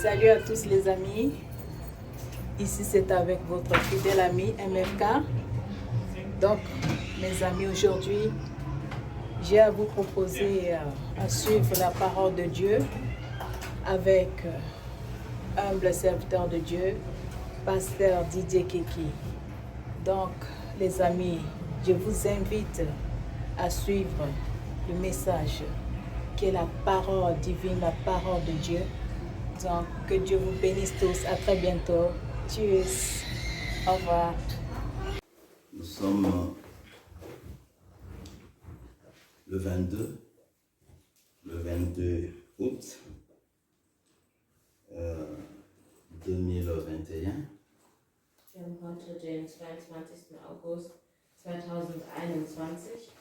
Salut à tous les amis. Ici c'est avec votre fidèle ami MFK. Donc mes amis, aujourd'hui j'ai à vous proposer à suivre la parole de Dieu avec humble serviteur de Dieu, pasteur Didier Kiki. Donc les amis, je vous invite à suivre le message qui est la parole divine, la parole de Dieu. Donc, que Dieu vous bénisse tous. À très bientôt. Tchuss. Au revoir. Nous sommes le 22 août 2021. Wir haben heute den 22. August 2021.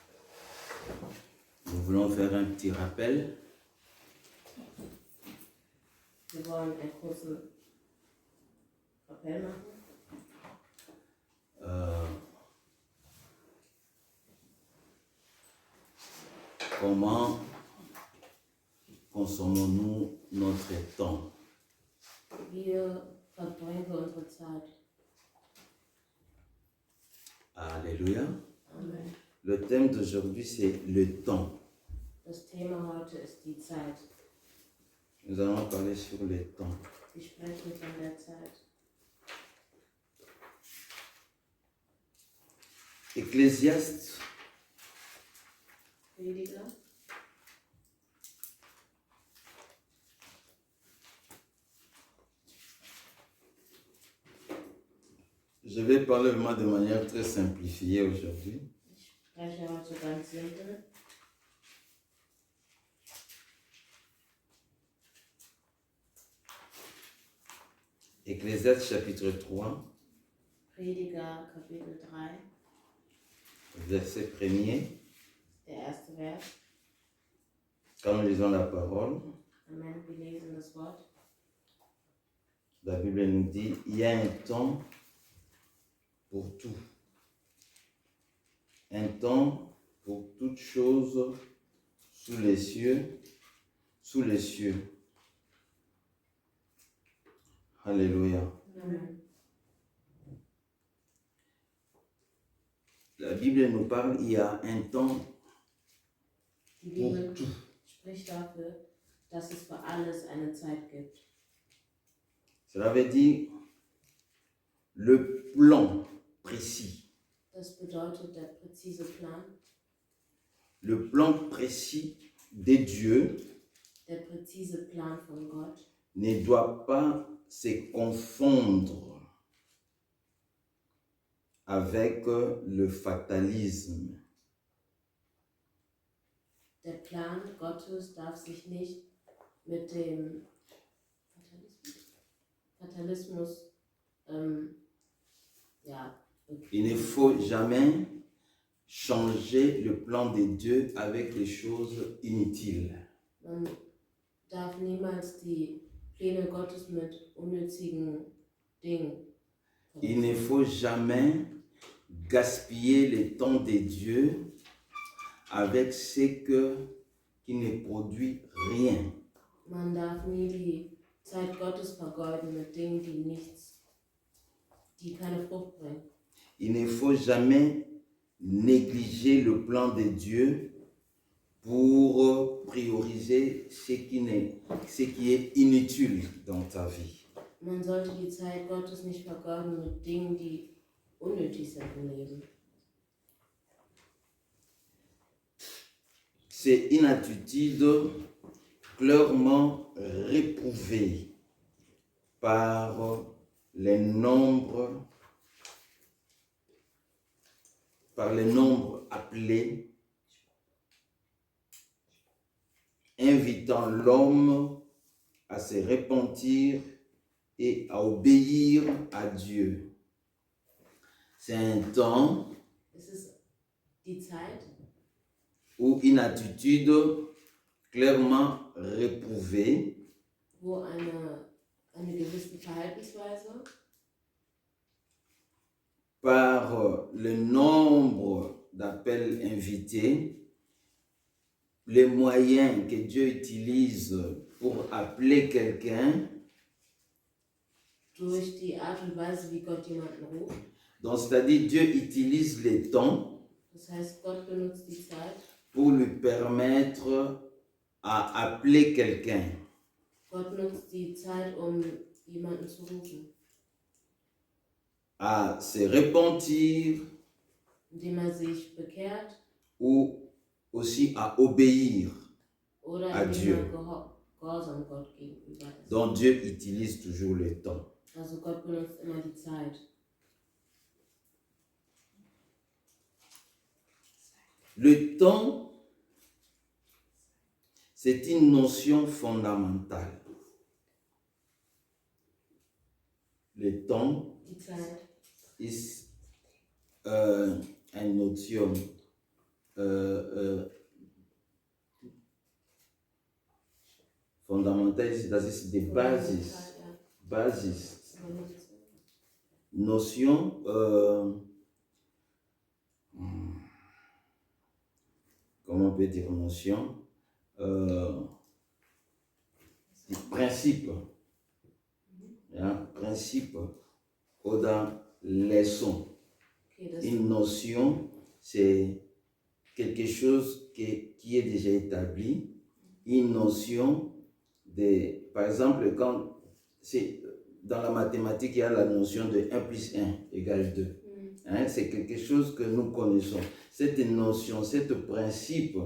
Nous voulons faire un petit rappel. Wir wollen einen kurzen Appell machen. Comment consommons-nous notre temps? Wie verbringen wir unsere Zeit? Alléluia. Amen. Le thème d'aujourd'hui, c'est le temps. Das Thema heute ist die Zeit. Nous allons parler sur le temps. Wir sprechen von der Zeit. Ecclésiaste, Prediger, je vais parler vraiment de manière très simplifiée aujourd'hui. ich spreche heute ganz simpel. Ecclésiaste chapitre 3, Prediger, Kapitel 3, verset 1er. der erste Vers. Quand nous lisons la parole, Amen. Wir lesen das Wort. la Bible nous dit, il y a un temps pour tout. Un temps pour toutes choses sous les cieux. Alléluia. Amen. La Bible nous parle, il y a un temps Die pour Bibel tout. spricht dafür, dass es für alles eine Zeit gibt. Cela veut dire le plan précis. Das bedeutet der präzise Plan, Le plan précis de Dieu der präzise Plan von Gott ne doit pas se confondre avec le fatalisme. Der Plan Gottes darf sich nicht mit dem Fatalismus Il ne faut jamais changer le plan de Dieu avec les choses inutiles. man darf niemals die Pläne Gottes mit unnützigen Dingen Il ne faut jamais gaspiller le temps de Dieu avec qui ne produit rien. Man darf nie die Zeit Gottes vergeuden mit Dingen, die keine Frucht bringen. Il ne faut jamais négliger le plan de Dieu pour prioriser ce qui est inutile dans ta vie. Man sollte die Zeit Gottes nicht vergeuden mit Dingen, die unnötig sind im Leben. C'est une attitude clairement réprouvée par les nombres appelés, invitant l'homme à se repentir et à obéir à Dieu. C'est un temps Es ist die Zeit, ou une attitude clairement réprouvée wo eine gewisse Verhaltensweise par le nombre d'appels invités, les moyens que Dieu utilise pour appeler quelqu'un durch die Art und Weise, wie Gott jemanden ruft. Donc, c'est-à-dire Dieu utilise les temps Das heißt, Gott benutzt die Zeit, pour lui permettre à appeler quelqu'un. Gott nutzt die Zeit, um jemanden zu rufen, À se repentir indem sich bekehrt ou aussi à obéir. oder à indem Dieu. Gehorsam Gott gegenüber ist. Donc Dieu utilise toujours le temps. Also Gott benutzt immer die Zeit. Le temps, c'est une notion fondamentale. Le temps Die Zeit ist eine Notion fondamentale, das ist die Basis. Ja. Basis. Das ist Notion, comment on peut dire notion, principe, principe oder leçon. okay, das Une notion, c'est quelque chose qui est déjà établi. Une notion, par exemple, quand c'est dans la mathématique, il y a la notion de 1 plus 1 égale 2. C'est quelque chose que nous connaissons. Cette notion, ce principe,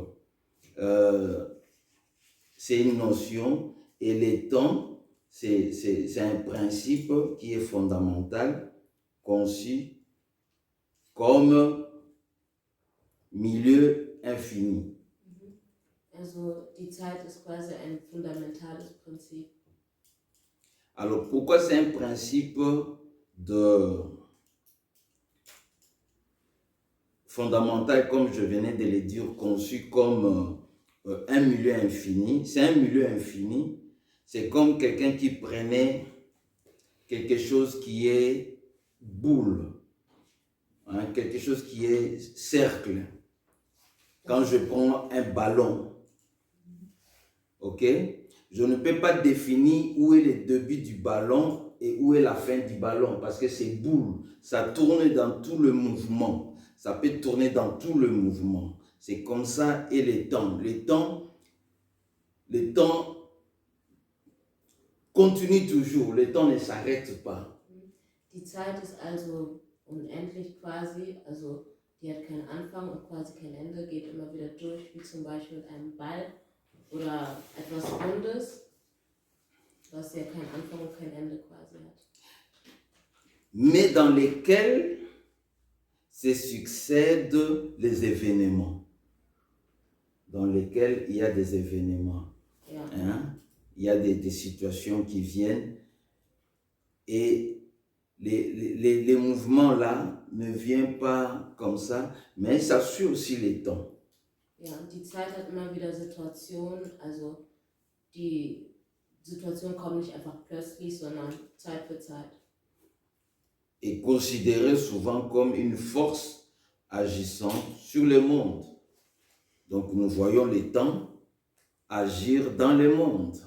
c'est une notion, et le temps, c'est un principe qui est fondamental, conçu comme milieu infini. Also die Zeit ist quasi ein fundamentales Prinzip. Alors pourquoi c'est un principe fondamental, comme je venais de le dire, conçu comme un milieu infini? C'est un milieu infini, c'est comme quelqu'un qui prenait quelque chose qui est boule, quelque chose qui est cercle. Quand je prends un ballon, ok, je ne peux pas définir où est le début du ballon et où est la fin du ballon, parce que c'est boule, ça tourne dans tout le mouvement, ça peut tourner dans tout le mouvement. C'est comme ça. Et le temps continue toujours, le temps ne s'arrête pas. Die Zeit ist also unendlich quasi, also die hat keinen Anfang und quasi kein Ende, geht immer wieder durch, wie zum Beispiel mit einem Ball oder etwas Rundes, was ja keinen Anfang und kein Ende quasi hat. Mais dans lesquels se succèdent les événements. Dans lesquels il y a des événements. Ja. Il y a des situations qui viennent et les mouvements là ne viennent pas comme ça, mais ça suit aussi les temps. Ja, und die Zeit hat immer wieder Situationen, also die Situationen kommen nicht einfach plötzlich, sondern Zeit für Zeit. Et considérée souvent comme une force agissant sur le monde. Donc nous voyons les temps agir dans le monde.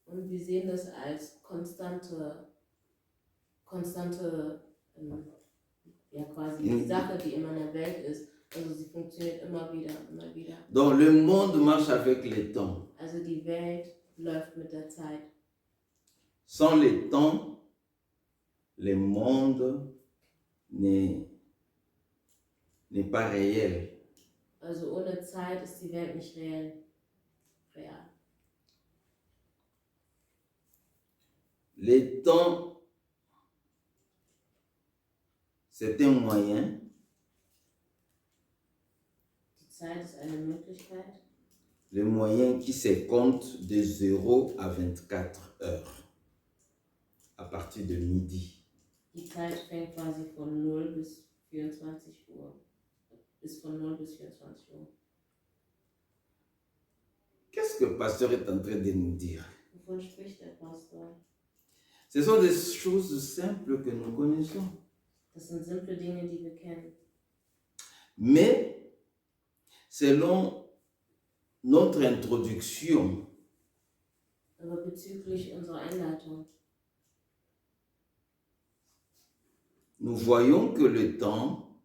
Und wir sehen das als konstante ja quasi die Sache, die immer in der Welt ist. Also sie funktioniert immer wieder, immer wieder. Donc le monde marche avec le temps. Also die Welt läuft mit der Zeit. Sans le temps, le monde n'est pas réel. Also ohne Zeit ist die Welt nicht real. Le temps, c'est un moyen Die Zeit ist eine Möglichkeit, le moyen qui se compte de 0 à 24 heures, à partir de midi. die Zeit fängt quasi von 0 bis 24 Uhr. Ist von 0 bis 24 Uhr. Qu'est-ce que le pasteur est en train de nous dire? Wovon spricht der Pastor? Ce sont des choses simples que nous connaissons. Das sind simple Dinge, die wir kennen. Mais, selon notre introduction, Aber bezüglich unserer Einleitung, nous voyons que le temps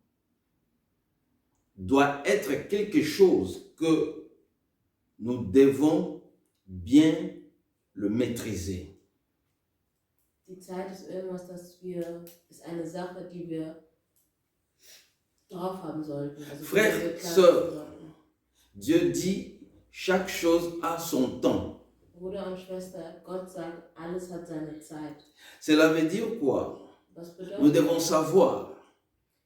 doit être quelque chose que nous devons bien le maîtriser. Die Zeit ist irgendwas, ist eine Sache, die wir drauf haben sollten. Also Frères, die wir klar sœurs, wissen sollten. Dieu dit, chaque chose a son temps. Bruder und Schwester, Gott sagt, alles hat seine Zeit. Cela veut dire quoi? Was Nous bedeutet devons das? savoir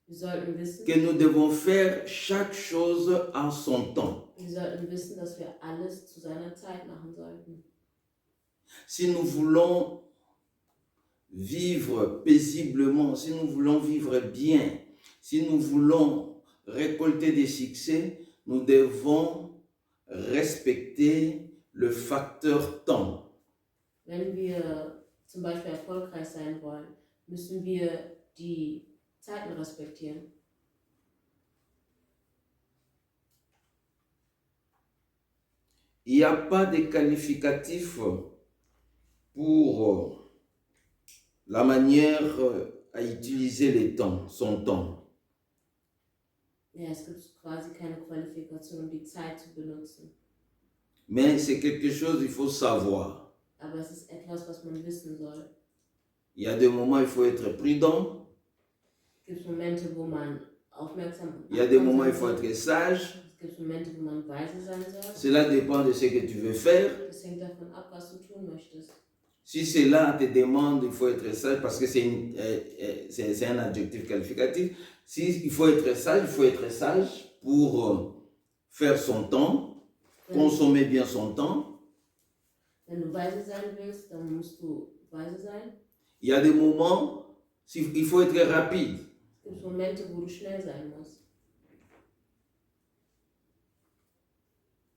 Wir sollten wissen, que nous devons faire chaque chose en son temps. dass wir alles zu seiner Zeit machen sollten. Si nous voulons vivre paisiblement, si nous voulons vivre bien, si nous voulons récolter des succès, nous devons respecter le facteur temps. Wenn wir zum Beispiel erfolgreich sein wollen, müssen wir die Zeiten respektieren. Il n'y a pas de qualificatif pour la manière à utiliser les temps, son temps. Ja, es gibt quasi keine Qualifikation, um die Zeit zu benutzen. Mais c'est quelque chose qu'il faut savoir. Aber es ist etwas, was man wissen soll. Il y a des moments où il faut être prudent. Es gibt Momente, wo man aufmerksam Il y a des achtsam moments où il sein faut soll. être sage. Es gibt Momente, wo man weise sein soll. Cela dépend de ce que tu veux faire. Das hängt davon ab, was du tun möchtest. Si cela te demande, il faut être sage parce que c'est un adjectif qualificatif. Si il faut être sage pour faire son temps, consommer bien son temps. Wenn du weise sein willst, dann musst du weise sein. Il y a des moments, il faut être rapide. Es gibt Momente, wo du schnell sein musst.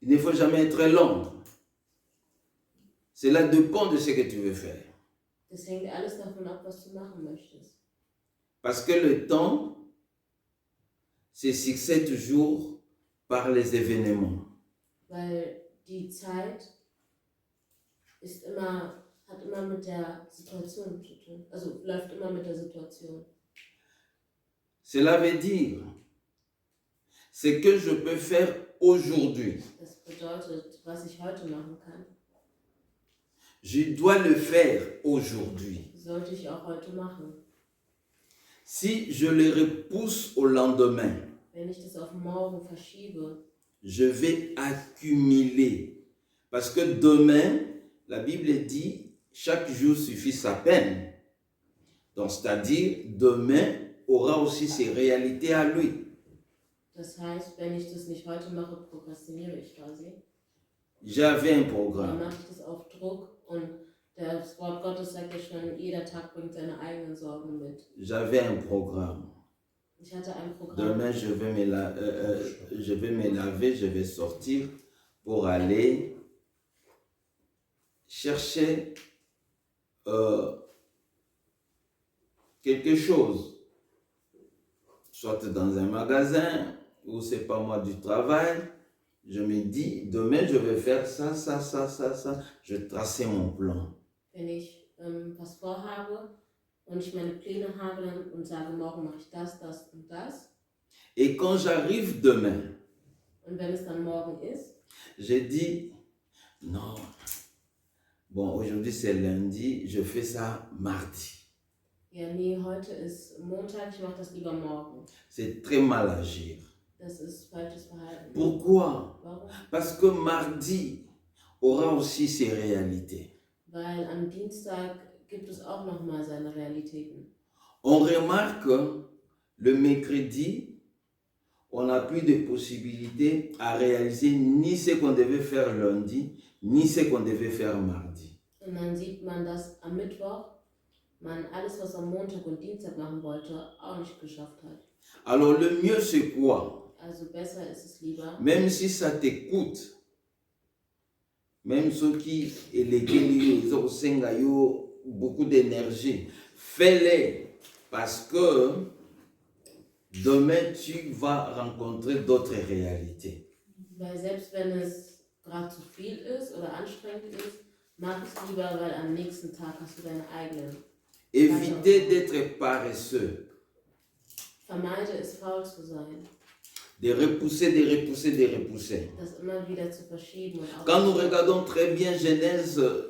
Il ne faut jamais être lent. Cela dépend de ce que tu veux faire. Das hängt alles davon ab, was du machen möchtest. Parce que le temps se succède toujours par les événements. Weil die Zeit hat immer mit der Situation zu tun. Also läuft immer mit der Situation. Cela veut dire, ce que je peux faire aujourd'hui, Das bedeutet, was ich heute machen kann, je dois le faire aujourd'hui. sollte ich auch heute machen. Si je le repousse au lendemain, Wenn ich das auf morgen verschiebe, je vais accumuler. Parce que demain, la Bible dit, chaque jour suffit sa peine. Donc, c'est-à-dire, demain aura aussi ses réalités à lui. das heißt, wenn ich das nicht heute mache, prokrastiniere ich quasi. J'avais un Dann programme. mache ich das auf Druck und das Wort Gottes sagt ja schon, jeder Tag bringt seine eigenen Sorgen mit. J'avais un programme. Ich hatte ein Programm. Demain, je vais me laver, je vais sortir pour aller chercher quelque chose, soit dans un magasin ou c'est pas moi du travail. Je me dis, demain, je vais faire ça, ça, ça, ça, ça. Je traçais mon plan. Wenn ich was vorhabe und ich meine Pläne habe und sage, morgen mache ich das, das und das. Et quand j'arrive demain, Und wenn es dann morgen ist, j'ai dit, non, bon, aujourd'hui c'est lundi, je fais ça mardi. ja nee, heute ist Montag, ich mache das lieber morgen. C'est très mal agir. Das ist falsches Verhalten. Pourquoi? Warum? Parce que mardi aura aussi ses réalités. Weil am Dienstag gibt es auch nochmal seine Realitäten. On remarque le mercredi, on n'a plus de possibilité à réaliser ni ce qu'on devait faire lundi, ni ce qu'on devait faire mardi. Und dann sieht man, dass am Mittwoch man alles, was am Montag und Dienstag machen wollte, auch nicht geschafft hat. Alors le mieux c'est quoi? Also besser ist es lieber, Même si ça te coûte, même ceux qui ils ont beaucoup d'énergie, fais-les parce que demain tu vas rencontrer d'autres réalités. weil selbst wenn es gerade zu viel ist oder anstrengend ist, mach es lieber, weil am nächsten Tag hast du deine eigenen. Évitez d'être paresseux. vermeide es, faul zu sein. De repousser, de repousser, de repousser. Das immer wieder zu verschieben und Quand nous aufzuschieben. regardons très bien Genèse,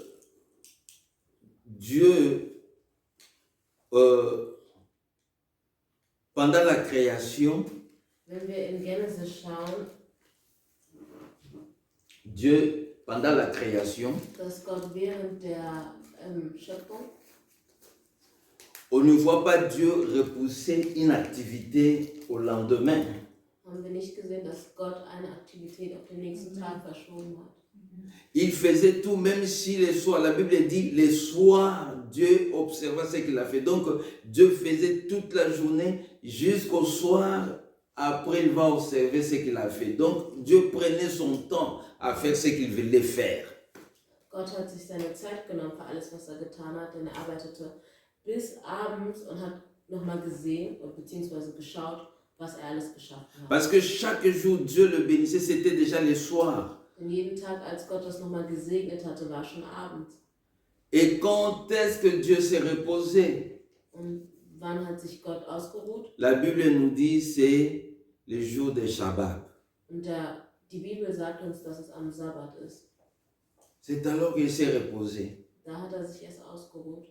Dieu, pendant la création, Wenn wir in Genesis schauen, Dieu, pendant la création, dass Gott während der Schöpfung, on ne voit pas Dieu repousser une activité au lendemain. haben wir nicht gesehen, dass Gott eine Aktivität auf den nächsten Tag verschoben hat. Il faisait tout, même si les soirs, la Bible dit, les soirs, Dieu observa ce qu'il a fait. Donc, Dieu faisait toute la journée jusqu'au soir. Après, il va observer ce qu'il a fait. Donc, Dieu prenait son temps à faire ce qu'il voulait faire. Gott hat sich seine Zeit genommen für alles, was er getan hat, denn er arbeitete bis abends und hat nochmal gesehen bzw. geschaut, was er alles geschaffen hat. Parce que chaque jour, Dieu le bénissait, c'était déjà le soir. Denn jeden Tag, als Gott das nochmal gesegnet hatte, war schon Abend. Et quand est-ce que Dieu s'est reposé? Und wann hat sich Gott ausgeruht? La Bible nous dit c'est le jour de Shabbat. Und die Bibel sagt uns, dass es am Sabbat ist. C'est alors qu'il s'est reposé. Da hat er sich erst ausgeruht.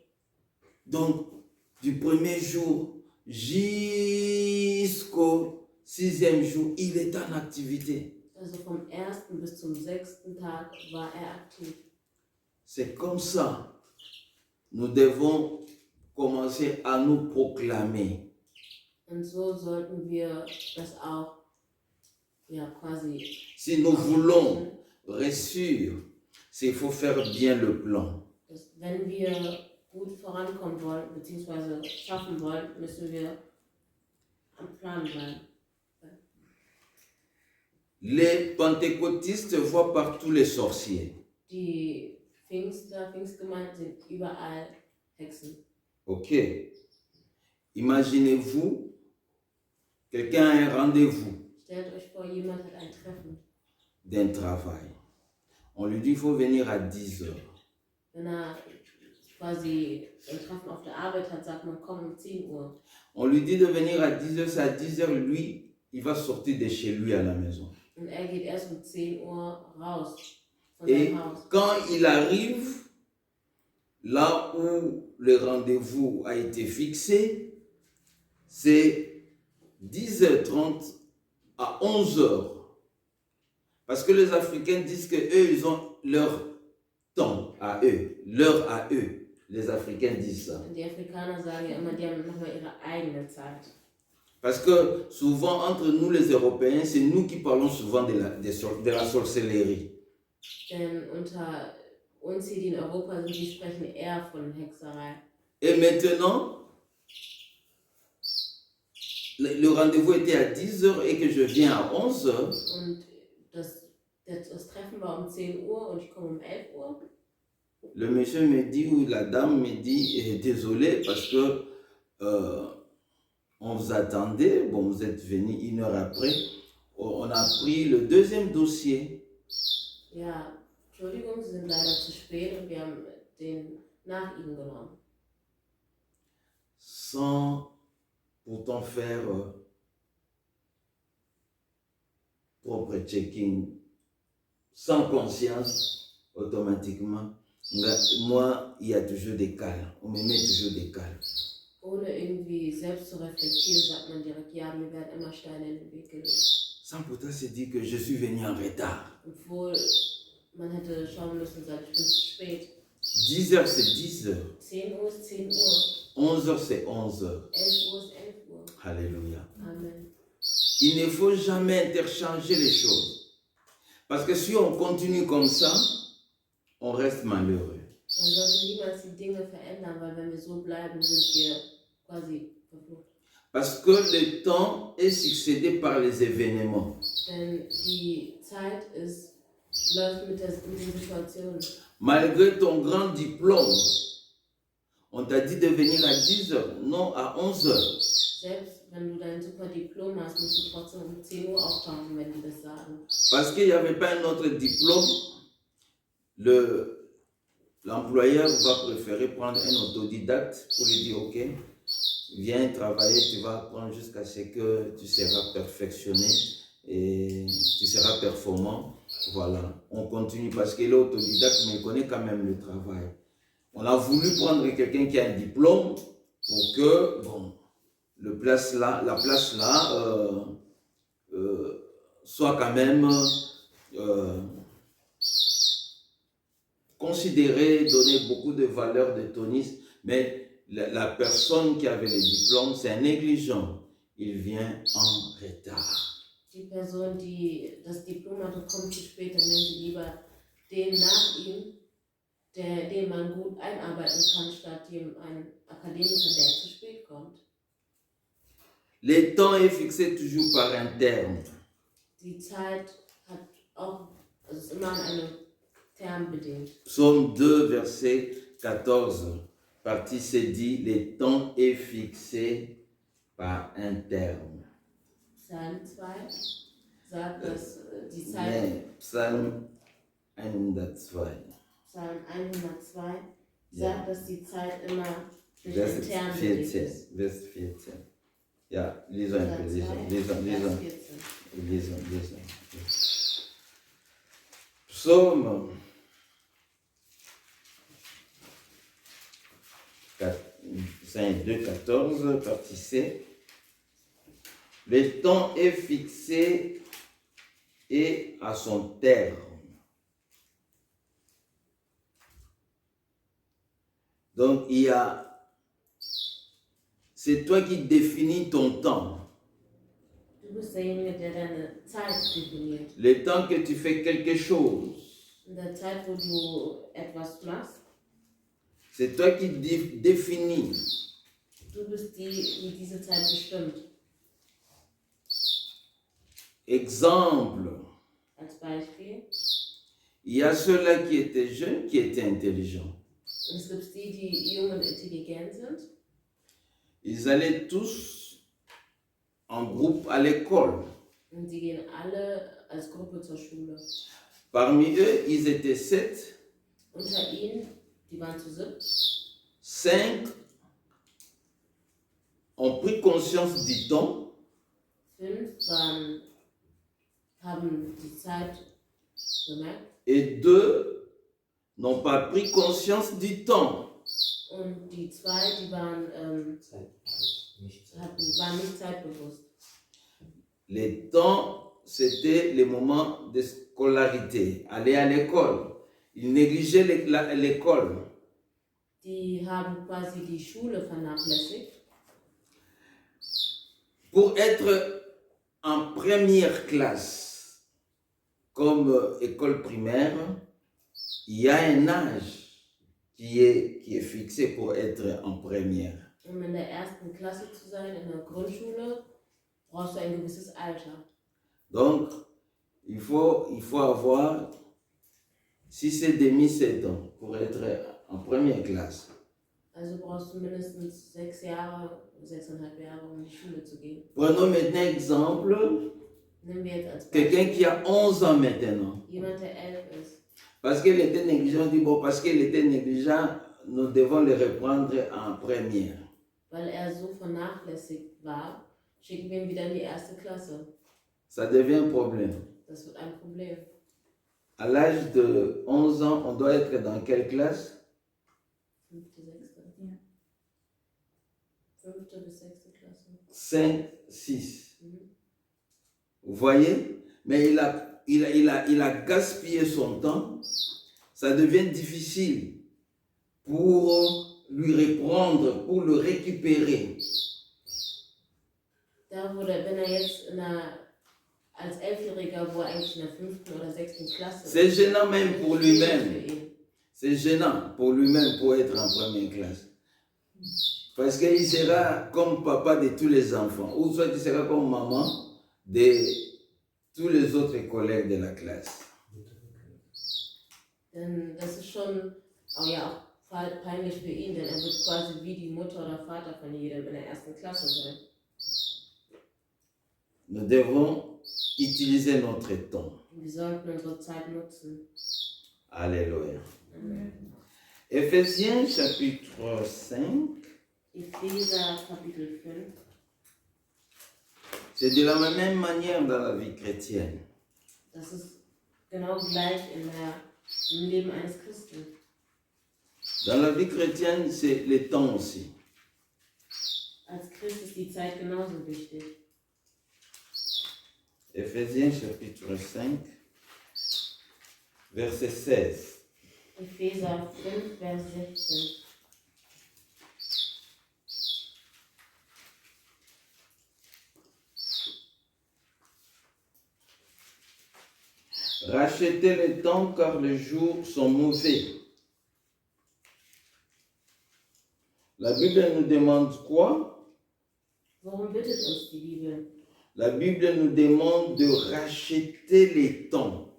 Donc, du premier jour jusqu'au 6e jour, il est en activité. Also vom 1. bis zum 6. Tag war er aktiv. C'est comme ça. Nous devons commencer à nous proclamer. Und so sollten wir das auch quasi. Si nous voulons réussir, il faut faire bien le plan. Wenn wir gut vorankommen wollen, beziehungsweise schaffen wollen, müssen wir am Plan bleiben. Les pentecôtistes voient partout les sorciers. Die Pfingstgemeinden sind überall Hexen. Ok. Imaginez-vous, quelqu'un a un rendez-vous Stellt euch vor, jemand hat ein Treffen. d'un travail. On lui dit il faut venir à 10 heures. Wenn er quasi ein Treffen auf der Arbeit hat, sagt man, komm um 10 Uhr. On lui dit de venir à 10 heures, c'est à 10 heures, lui, il va sortir de chez lui à la maison. Und er geht erst um 10 Uhr raus von Et seinem Haus. quand il arrive là où le rendez-vous a été fixé, c'est 10h30 à 11h. Parce que les Africains disent qu'eux, ils ont leur temps à eux, l'heure à eux. Les Africains disent ça. Die Afrikaner sagen ja immer, die haben nochmal ihre eigene Zeit. Parce que souvent, entre nous les Européens, c'est nous qui parlons souvent de la sorcellerie. Denn unter uns hier, die in Europa sind, die sprechen eher von Hexerei. Et maintenant, le rendez-vous était à 10h et que je viens à 11h. Und das Treffen war um 10 Uhr und ich komme um 11 Uhr. Le monsieur me dit, ou la dame me dit, désolé parce que on vous attendait, bon, vous êtes venu 1 heure après, on a pris le deuxième dossier. Ja, Entschuldigung, Sie sind leider zu spät und wir haben den nach Ihnen genommen. Sans pourtant faire propre checking, sans conscience, automatiquement. Moi, il y a toujours des cales, on me met toujours des cales. Ohne irgendwie selbst zu reflektieren, sagt man direkt, ja, mir werden immer Steine in den Weg gelegt. Sans pourtant se dire que je suis venu en retard. Obwohl man hätte schauen müssen, sagt, ich bin zu spät. 10 heures, c'est 10 heures. 10 Uhr ist 10 Uhr. 11 heures, c'est 11 heures. 11 Uhr ist 11 Uhr. Alléluia. Amen. Il ne faut jamais interchanger les choses. Parce que si on continue comme ça, on reste malheureux. Man sollte niemals die Dinge verändern, weil wenn wir so bleiben, sind wir quasi verflucht. Parce que le temps est succédé par les événements. Denn die Zeit läuft mit den Situationen. Malgré ton grand diplôme, on t'a dit de venir à 10 heures, non à 11 heures. Selbst wenn du dein super Diplom hast, musst du trotzdem um 10 Uhr auftauchen, wenn die das sagen. Parce qu'il n'y avait pas un autre diplôme, l'employeur va préférer prendre un autodidacte pour lui dire ok, viens travailler, tu vas apprendre jusqu'à ce que tu seras perfectionné et tu seras performant. Voilà, on continue parce qu'il est autodidacte, mais il connaît quand même le travail. On a voulu prendre quelqu'un qui a un diplôme pour que, bon, la place là soit quand même considérée, donner beaucoup de valeur de tonisme, mais la personne qui avait le diplôme, c'est un négligent. Il vient en retard. Die Person, die das Diplom hatte, kommt zu spät, dann nehmen Sie lieber den nach ihm, den man gut einarbeiten kann, statt einen Akademiker, der zu spät kommt. Le temps est fixé toujours par un terme. Die Zeit hat auch, also ist immer an einem Term bedingt. Psaume 2, verset 14, partie C dit, le temps est fixé par un terme. Psalm 2 sagt, dass die Zeit. Mais Psalm 102. Psalm 102 Ja. sagt, dass die Zeit immer durch Vers den Term bedingt 14. ist. Vers 14. Ja, lisons un peu, Vers lisons. 14. Psaume 2, 14, partie C. Le temps est fixé et à son terme. Donc, c'est toi qui définis ton temps. Du bist derjenige, der deine Zeit definiert. Le temps que tu fais quelque chose, In der Zeit, wo du etwas machst, c'est toi qui définis. du bist die, die diese Zeit bestimmt. Exemple, Als Beispiel. il y a ceux-là qui étaient jeunes, qui étaient intelligents. Und es gibt die, die jung und intelligent sind. Ils allaient tous en groupe à l'école. Und sie gehen alle als Gruppe zur Schule. Parmi eux, ils étaient 7. Unter ihnen, die waren zu 7. 5 ont pris conscience du temps. 5 haben die Zeit bemerkt. Et 2 n'ont pas pris conscience du temps. Und die 2, die waren nicht zeitbewusst. Le temps, c'était le moment de scolarité, aller à l'école. Ils négligeaient l'école. Die haben quasi die Schule vernachlässigt. Pour être en première classe, comme école primaire, il y a un âge qui est fixé pour être en première. Um in der ersten Klasse zu sein, in der Grundschule, brauchst du ein gewisses Alter. Donc, il faut avoir 6 et demi, 7 ans pour être en première classe. Also brauchst du mindestens 6 Jahre, 6,5 Jahre, um in die Schule zu gehen. Prenons maintenant exemple, Nehmen wir jetzt als quelqu'un Beispiel qui a 11 ans maintenant. jemand, der 11 ist. Parce qu'il était négligent, on dit, bon, parce qu'il était négligent, nous devons le reprendre en première. Weil so vernachlässigt war, schicken wir ihn wieder in die erste Klasse. Ça devient un problème. Das wird ein Problem. À l'âge de 11 ans, on doit être dans quelle classe? 5., 6. 5. bis 6. Klasse. 5, 6. Mhm. Vous voyez? Mais il a gaspillé son temps. Ça devient difficile pour lui reprendre, pour le récupérer. Da wenn jetzt als 11-Jähriger, wo er eigentlich in der 5. oder 6. Klasse ist. C'est gênant même pour lui-même. Für ihn. C'est gênant pour lui-même pour être en première classe. Parce qu'il sera comme papa de tous les enfants, ou soit il sera comme maman de tous les autres collègues de la classe. Denn das ist schon auch peinlich für ihn, denn er wird quasi wie die Mutter oder Vater von jedem in der 1. Klasse sein. Nous devons utiliser notre temps. Wir sollten unsere Zeit nutzen. Alléluia. Amen. Éphésiens chapitre 5, Epheser Kapitel 5. C'est de la même manière dans la vie chrétienne. Das ist genau gleich im Leben eines Christen. Dans la vie chrétienne, c'est le temps aussi. Als Christ ist die Zeit genauso wichtig. Éphésiens chapitre 5, verset 16. Epheser 5, Vers 16. Rachetez le temps car les jours sont mauvais. La Bible nous demande quoi? Worum bittet uns die Bibel? La Bible nous demande de racheter les temps.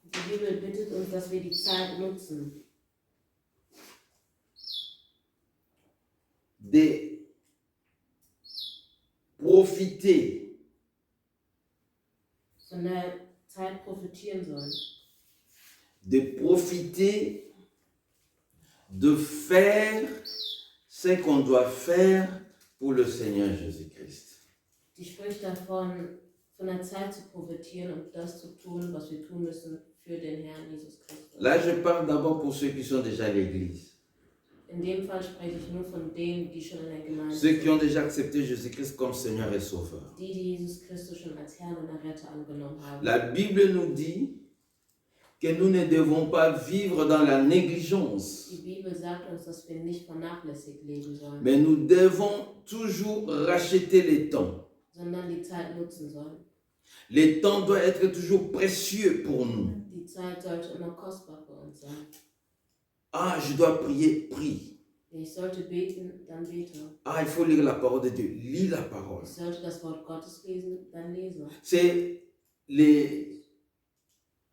Die Bibel bittet uns, dass wir die Zeit nutzen, De profiter, von der Zeit profitieren sollen. de profiter, de faire ce qu'on doit faire pour le Seigneur Jésus-Christ. Die spricht davon, von der Zeit zu profitieren und das zu tun, was wir tun müssen für den Herrn Jesus Christus. Là, je parle d'abord pour ceux qui sont déjà à l'église. In dem Fall spreche ich nur von denen, die schon in der Gemeinde Ceux qui sind. ont déjà accepté Jésus-Christ comme Seigneur et Sauveur. Die Jesus Christus schon als Herrn und Erretter angenommen haben. La Bible nous dit que nous ne devons pas vivre dans la négligence, Die Bibel sagt uns, dass wir nicht vernachlässigt leben sollen, mais nous devons toujours racheter les temps. sondern die Zeit nutzen sollen. Les temps doivent être toujours précieux pour nous. Die Zeit sollte immer kostbar für uns sein. Ah, je dois prier, prie. Ich sollte beten, dann bete. Ah, il faut lire la parole de Dieu, lis la parole. Ich sollte das Wort Gottes lesen, dann lese. C'est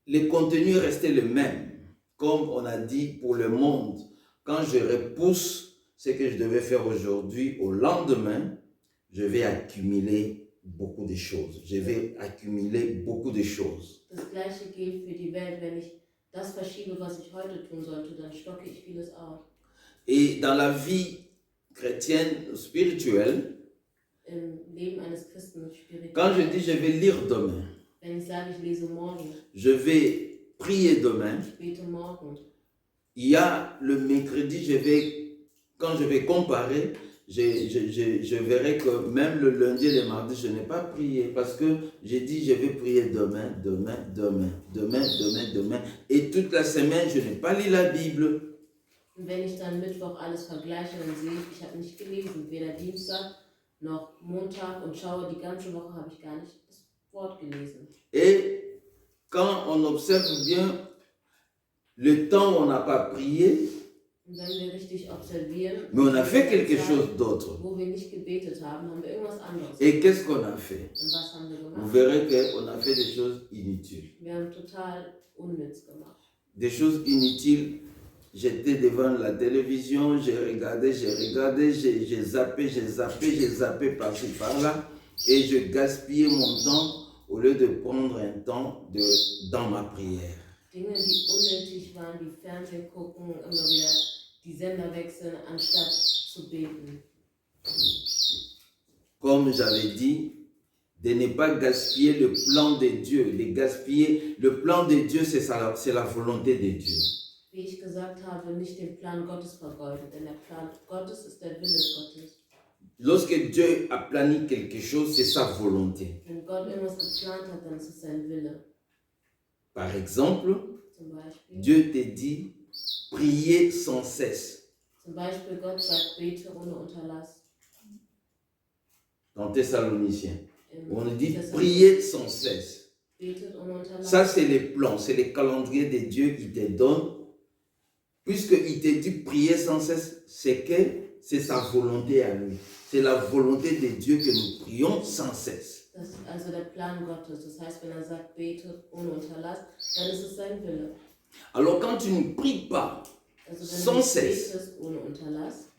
les contenus restaient les mêmes, comme on a dit pour le monde. Quand je repousse ce que je devais faire aujourd'hui, au lendemain, je vais accumuler beaucoup de choses. Je vais accumuler beaucoup de choses. Das Gleiche gilt für die Welt. Wenn ich das verschiebe, was ich heute tun sollte, dann stocke ich vieles auf. Et dans la vie chrétienne spirituelle, Im Leben eines Christen quand je spirituell. dis je vais lire demain, Wenn ich sage, ich lese morgen, je vais prier demain, ich bete morgen. il y a le mercredi, quand je vais comparer, je verrai que même le lundi et le mardi, je n'ai pas prié parce que j'ai dit je vais prier demain. Et toute la semaine, je n'ai pas lu la Bible. Und wenn ich dann Mittwoch alles vergleiche, dann sehe ich habe nicht gelesen, weder Dienstag noch Montag und schaue, die ganze Woche habe ich gar nicht das Wort gelesen. Et quand on observe bien le temps où on n'a pas prié, Und wenn wir richtig observieren, mais on a fait quelque Zeit, chose d'autre. wo wir nicht gebetet haben, haben wir irgendwas anderes. Et qu'est-ce qu'on a fait? Und was haben wir Vous gemacht? verrez qu'on a fait des choses inutiles. Wir haben total unnütz gemacht. Des choses inutiles. J'étais devant la télévision, j'ai regardé, j'ai zappé par-ci par-là et je gaspillais mon temps au lieu de prendre un temps dans ma prière. Dinge, die unnötig waren, wie Fernsehen gucken, immer wieder die Sender wechseln, anstatt zu beten. Comme j'avais dit, de ne pas gaspiller le plan de Dieu. De gaspiller le plan de Dieu, c'est la volonté de Dieu. Wie ich gesagt habe, nicht den Plan Gottes vergeuden, denn der Plan Gottes ist der Wille Gottes. Lorsque Dieu a planifié quelque chose, c'est sa volonté. Wenn Gott irgendwas geplant hat, dann ist es sein Wille. Par exemple, Zum Beispiel, Dieu te dit, priez sans cesse. zum Beispiel Gott sagt, bete ohne Unterlass. Dans Thessaloniciens, on dit, Thessaloniciens, priez sans cesse. betet ohne Unterlass. Ça, c'est les plans, c'est les calendriers de Dieu qui te donne. Puisqu'il te dit prier sans cesse, c'est que c'est sa volonté à lui. C'est la volonté de Dieu que nous prions sans cesse. Das ist also der Plan Gottes. Das heißt, wenn sagt, bete ohne Unterlass, dann ist es sein Wille. Alors quand tu ne pries pas Also sans wenn du cesse, betest ohne Unterlass,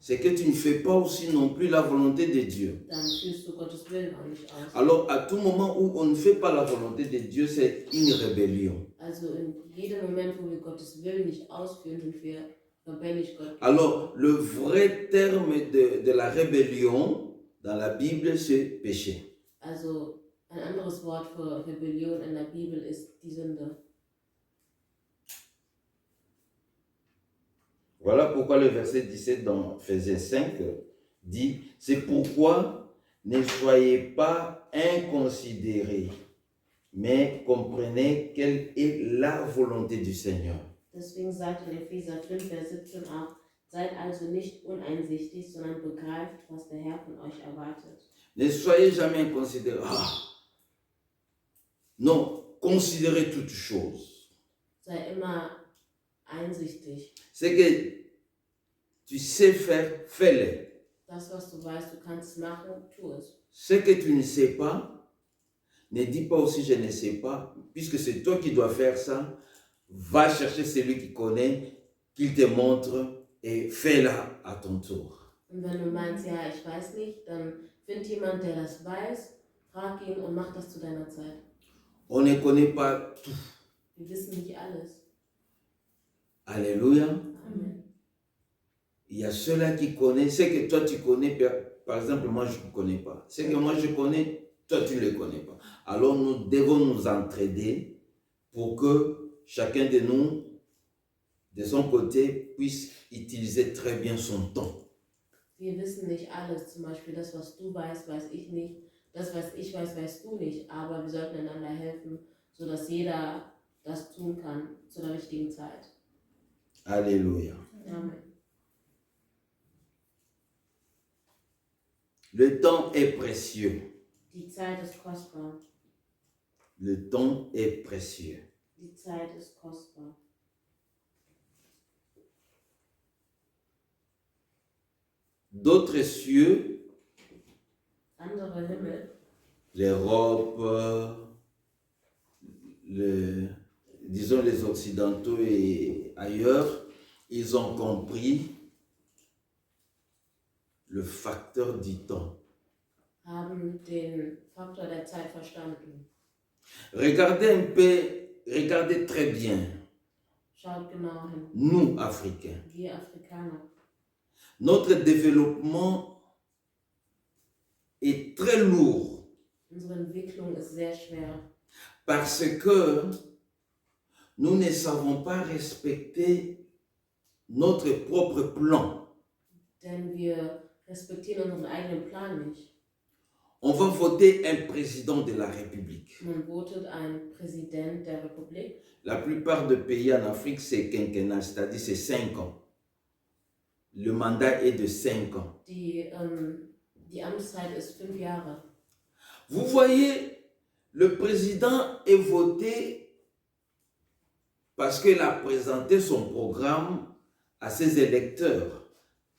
c'est que tu ne fais pas aussi non plus la volonté de Dieu. dann führst du Gottes Willen auch nicht aus. Alors à tout moment où on ne fait pas la volonté de Dieu, c'est une rébellion. Also in jedem Moment, wo wir Gottes Willen nicht ausführen, sind wir rebellisch Gott gegenüber. Alors, le vrai terme de la rébellion dans la Bible, c'est péché. Also ein anderes Wort für Rebellion in der Bibel ist die Sünde. Voilà pourquoi le verset 17 dans Ephésiens 5 dit, c'est pourquoi ne soyez pas inconsidérés, mais comprenez quelle est la volonté du Seigneur. Deswegen sagt in Epheser 5, Vers 17 auch, seid also nicht uneinsichtig, sondern begreift, was der Herr von euch erwartet. Ne soyez jamais inconsidérés. Non, considérez toutes choses. Sei immer einsichtig. Ce que tu sais faire, fais-le. Das, was du weißt, du kannst machen, tu es. Ce que tu ne sais pas, ne dis pas aussi je ne sais pas, puisque c'est toi qui dois faire ça. Va chercher celui qui connaît, qu'il te montre et fais-la à ton tour. Und wenn du meinst, ja, ich weiß nicht, dann find jemand, der das weiß, frag ihn und mach das zu deiner Zeit. On ne connaît pas tout. Wir wissen nicht alles. Alléluia. Amen. Il y a ceux-là qui connaissent, ce que toi tu connais, par exemple, moi je ne connais pas. Ce que moi je connais, toi tu ne le connais pas. Alors nous devons nous entraider pour que chacun de nous, de son côté, puisse utiliser très bien son temps. Wir wissen nicht alles. Zum Beispiel das, was du weißt, weiß ich nicht. Das, was ich weiß, weißt du nicht. Aber wir sollten einander helfen, sodass jeder das tun kann zu der richtigen Zeit. Alléluia. Amen. Le temps est précieux. Die Zeit ist kostbar. Le temps est précieux. Die Zeit ist kostbar. D'autres cieux, Andere Himmel, l'Europe, disons les Occidentaux et ailleurs, ils ont compris le facteur du temps. haben den Faktor der Zeit verstanden. Regardez un peu, regardez très bien, Schaut genau hin. nous Africains, Wir Afrikaner. notre développement est très lourd Unsere Entwicklung ist sehr schwer, parce que nous ne savons pas respecter notre propre plan. denn wir respektieren unseren eigenen Plan nicht. On va voter un président de la République. Man votet einen Präsident der Republik. La plupart des pays en Afrique, c'est quinquennal, c'est-à-dire c'est 5 ans. Le mandat est de 5 ans. Die Amtszeit ist 5 Jahre. Vous voyez, le président est voté parce qu'il a présenté son programme à ses électeurs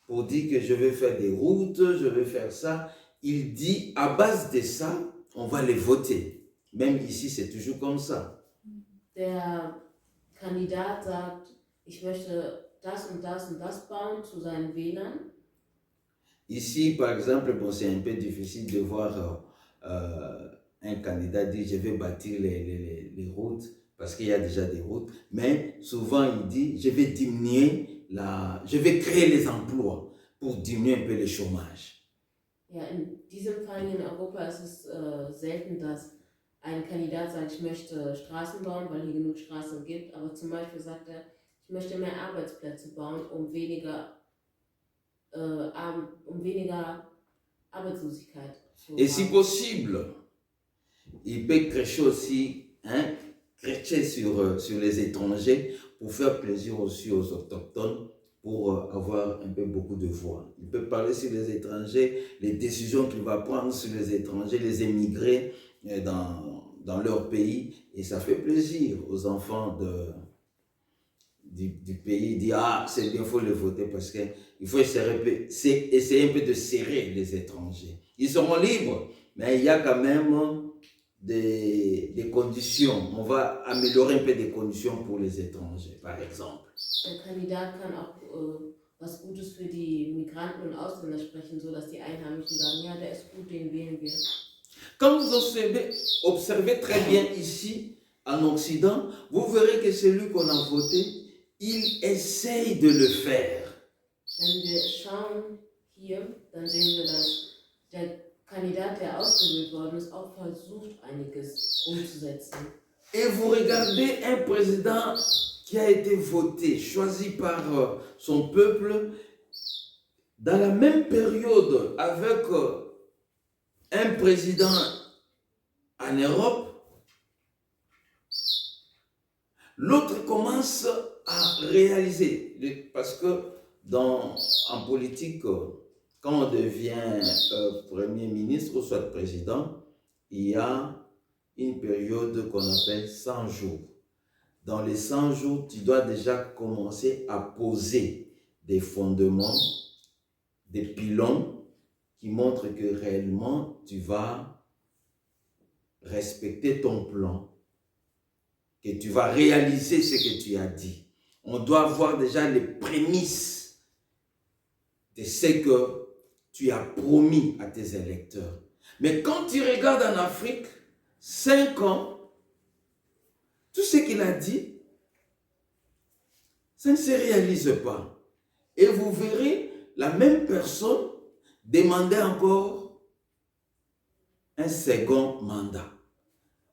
pour dire que je vais faire des routes, je vais faire ça. Il dit, à base de ça, on va les voter. Même ici, c'est toujours comme ça. Der Kandidat sagt, ich möchte das und das und das bauen zu seinen Wählern. Ici, par exemple, bon, c'est un peu difficile de voir un candidat dire je vais bâtir les routes parce qu'il y a déjà des routes. Mais souvent, il dit je vais diminuer je vais créer les emplois pour diminuer un peu le chômage. Ja, in diesem Fall hier in Europa ist es selten, dass ein Kandidat sagt, ich möchte Straßen bauen, weil hier genug Straßen gibt. Aber zum Beispiel sagt er, ich möchte mehr Arbeitsplätze bauen, um weniger Arbeitslosigkeit zu Et si haben. possible, il peut créer aussi, créer sur les étrangers pour faire plaisir aussi aux autochtones, pour avoir un peu beaucoup de voix. Il peut parler sur les étrangers, les décisions qu'il va prendre sur les étrangers, les émigrés dans leur pays. Et ça fait plaisir aux enfants du pays. Dire, ah, c'est bien, il faut les voter parce qu'il faut essayer un peu de serrer les étrangers. Ils seront libres, mais il y a quand même des conditions. On va améliorer un peu des conditions pour les étrangers, par exemple. Der Kandidat kann auch was Gutes für die Migranten und Ausländer sprechen, sodass die Einheimischen sagen, ja, der ist gut, den wählen wir. Quand vous observez très bien ici, en Occident, vous verrez que celui qu'on a voté, il essaye de le faire. Wenn wir schauen hier, dann sehen wir, dass der Kandidat, der ausgewählt worden ist, auch versucht, einiges umzusetzen. Et vous regardez un président qui a été voté, choisi par son peuple, dans la même période avec un président en Europe, l'autre commence à réaliser, parce que en politique, quand on devient Premier ministre ou soit président, il y a une période qu'on appelle 100 jours. Dans les 100 jours, tu dois déjà commencer à poser des fondements, des pylônes qui montrent que réellement tu vas respecter ton plan, que tu vas réaliser ce que tu as dit. On doit voir déjà les prémices de ce que tu as promis à tes électeurs. Mais quand tu regardes en Afrique, 5 ans, tout ce qu'il a dit, ça ne se réalise pas. Et vous verrez la même personne demander encore un second mandat.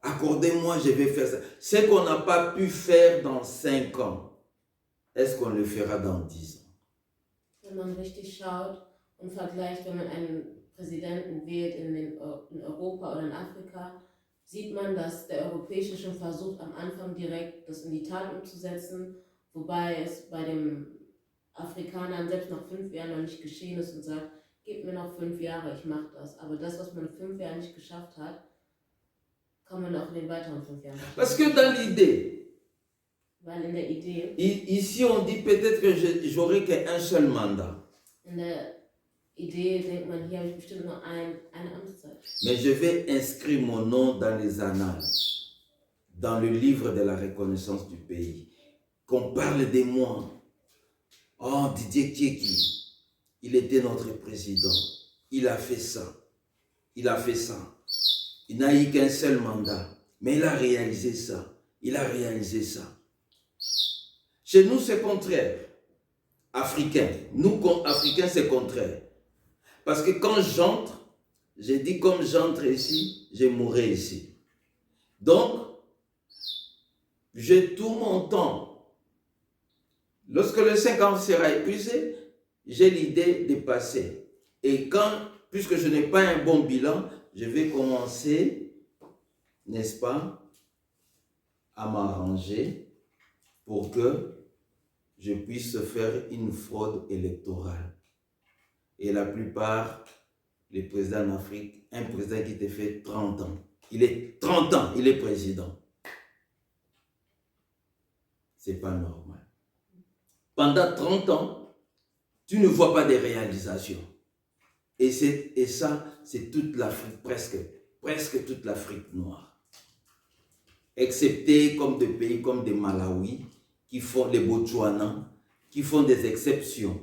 Accordez-moi, je vais faire ça. Ce qu'on n'a pas pu faire dans 5 ans, est-ce qu'on le fera dans 10 ans? Wenn man richtig schaut und vergleicht, wenn man einen Präsidenten wählt in Europa oder in Afrika, sieht man, dass der Europäische schon versucht, am Anfang direkt das in die Tat umzusetzen, wobei es bei dem Afrikanern selbst nach 5 Jahren noch nicht geschehen ist und sagt, gebt mir noch 5 Jahre, ich mache das. Aber das, was man in 5 Jahren nicht geschafft hat, kann man auch in den weiteren 5 Jahren schaffen. Parce que dans l'idée, Weil in der Idee, ici on dit peut-être que j'aurai qu'un seul mandat. in der Idee denkt man, hier habe ich bestimmt nur eine Amtszeit. Mais je vais inscrire mon nom dans les annales, dans le livre de la reconnaissance du pays. Qu'on parle de moi. Oh, Didier Kieki, il était notre président. Il a fait ça. Il a fait ça. Il n'a eu qu'un seul mandat. Mais il a réalisé ça. Il a réalisé ça. Chez nous, c'est contraire. Africains. Nous, Africains, c'est contraire. Parce que quand j'entre, je dis comme j'entre ici, je mourrai ici. Donc, j'ai tout mon temps. Lorsque le 5 ans sera épuisé, j'ai l'idée de passer. Et puisque je n'ai pas un bon bilan, je vais commencer, n'est-ce pas, à m'arranger pour que je puisse faire une fraude électorale. Et la plupart, les présidents en Afrique, un président qui te fait 30 ans, il est 30 ans, il est président. C'est pas normal. Pendant 30 ans, tu ne vois pas de réalisations. Et ça, c'est toute l'Afrique, presque toute l'Afrique noire. Excepté comme des pays comme des Malawi, qui font les Botswana, qui font des exceptions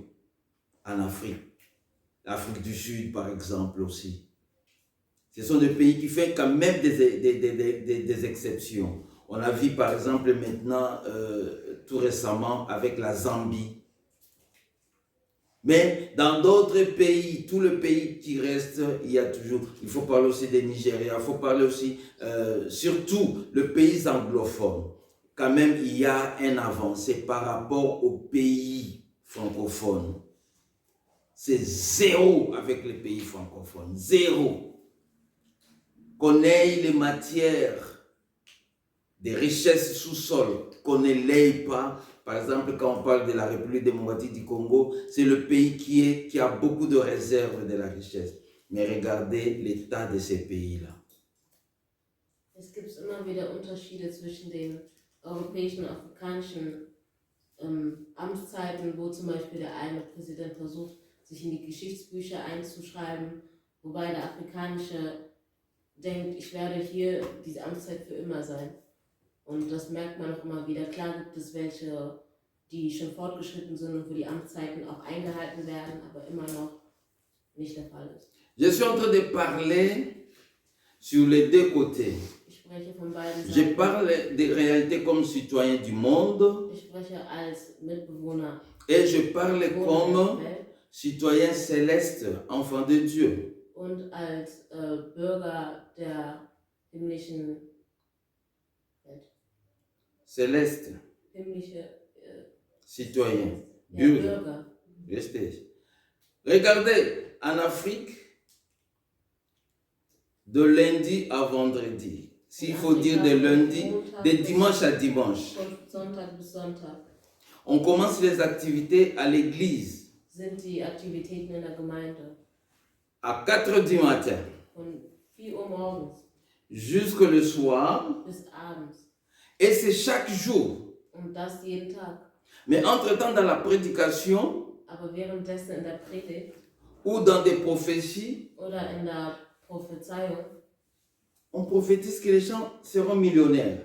en Afrique. L'Afrique du Sud, par exemple, aussi. Ce sont des pays qui font quand même des exceptions. On a vu, par exemple, maintenant, tout récemment, avec la Zambie. Mais dans d'autres pays, tous les pays qui restent, il faut parler aussi des Nigeria, il faut parler aussi, surtout le pays anglophone. Quand même, il y a un avancé par rapport aux pays francophones. C'est zéro avec les pays francophones, zéro. Qu'on ait les matières, des richesses sous-sol, qu'on ne l'ait pas. Par exemple, quand on parle de la République démocratique du Congo, c'est le pays qui a beaucoup de réserves de la richesse. Mais regardez l'état de ces pays-là. Es gibt immer wieder Unterschiede zwischen den europäischen und afrikanischen Amtszeiten, wo zum Beispiel der eine Präsident versucht, sich in die Geschichtsbücher einzuschreiben, wobei der afrikanische denkt, ich werde hier diese Amtszeit für immer sein. Und das merkt man auch immer wieder. Klar gibt es welche, die schon fortgeschritten sind und wo die Amtszeiten auch eingehalten werden, aber immer noch nicht der Fall ist. Je suis en train de parler sur les deux côtés. Ich spreche von beiden Je Seiten. parle des réalités comme citoyen du monde. Ich spreche heute als Mitbewohner Et je parle wohnen in comme der Welt citoyen céleste, enfant de Dieu. und als Bürger der himmlischen Welt. Céleste, Himmlische citoyen, ja, Bürger. Bürger. Restez. Regardez, en Afrique, de lundi à vendredi, s'il faut dire de lundi, de dimanche à dimanche, Von Sonntag bis Sonntag on commence les activités à l'église sind die Aktivitäten in der Gemeinde. à 4 heures du matin, Von 4 Uhr morgens jusque le soir, bis abends. et c'est chaque jour. Und das jeden Tag. Mais entre-temps, dans la prédication Aber währenddessen in der Predigt ou dans des prophéties, oder in der Prophezeiung on prophétise que les gens seront millionnaires.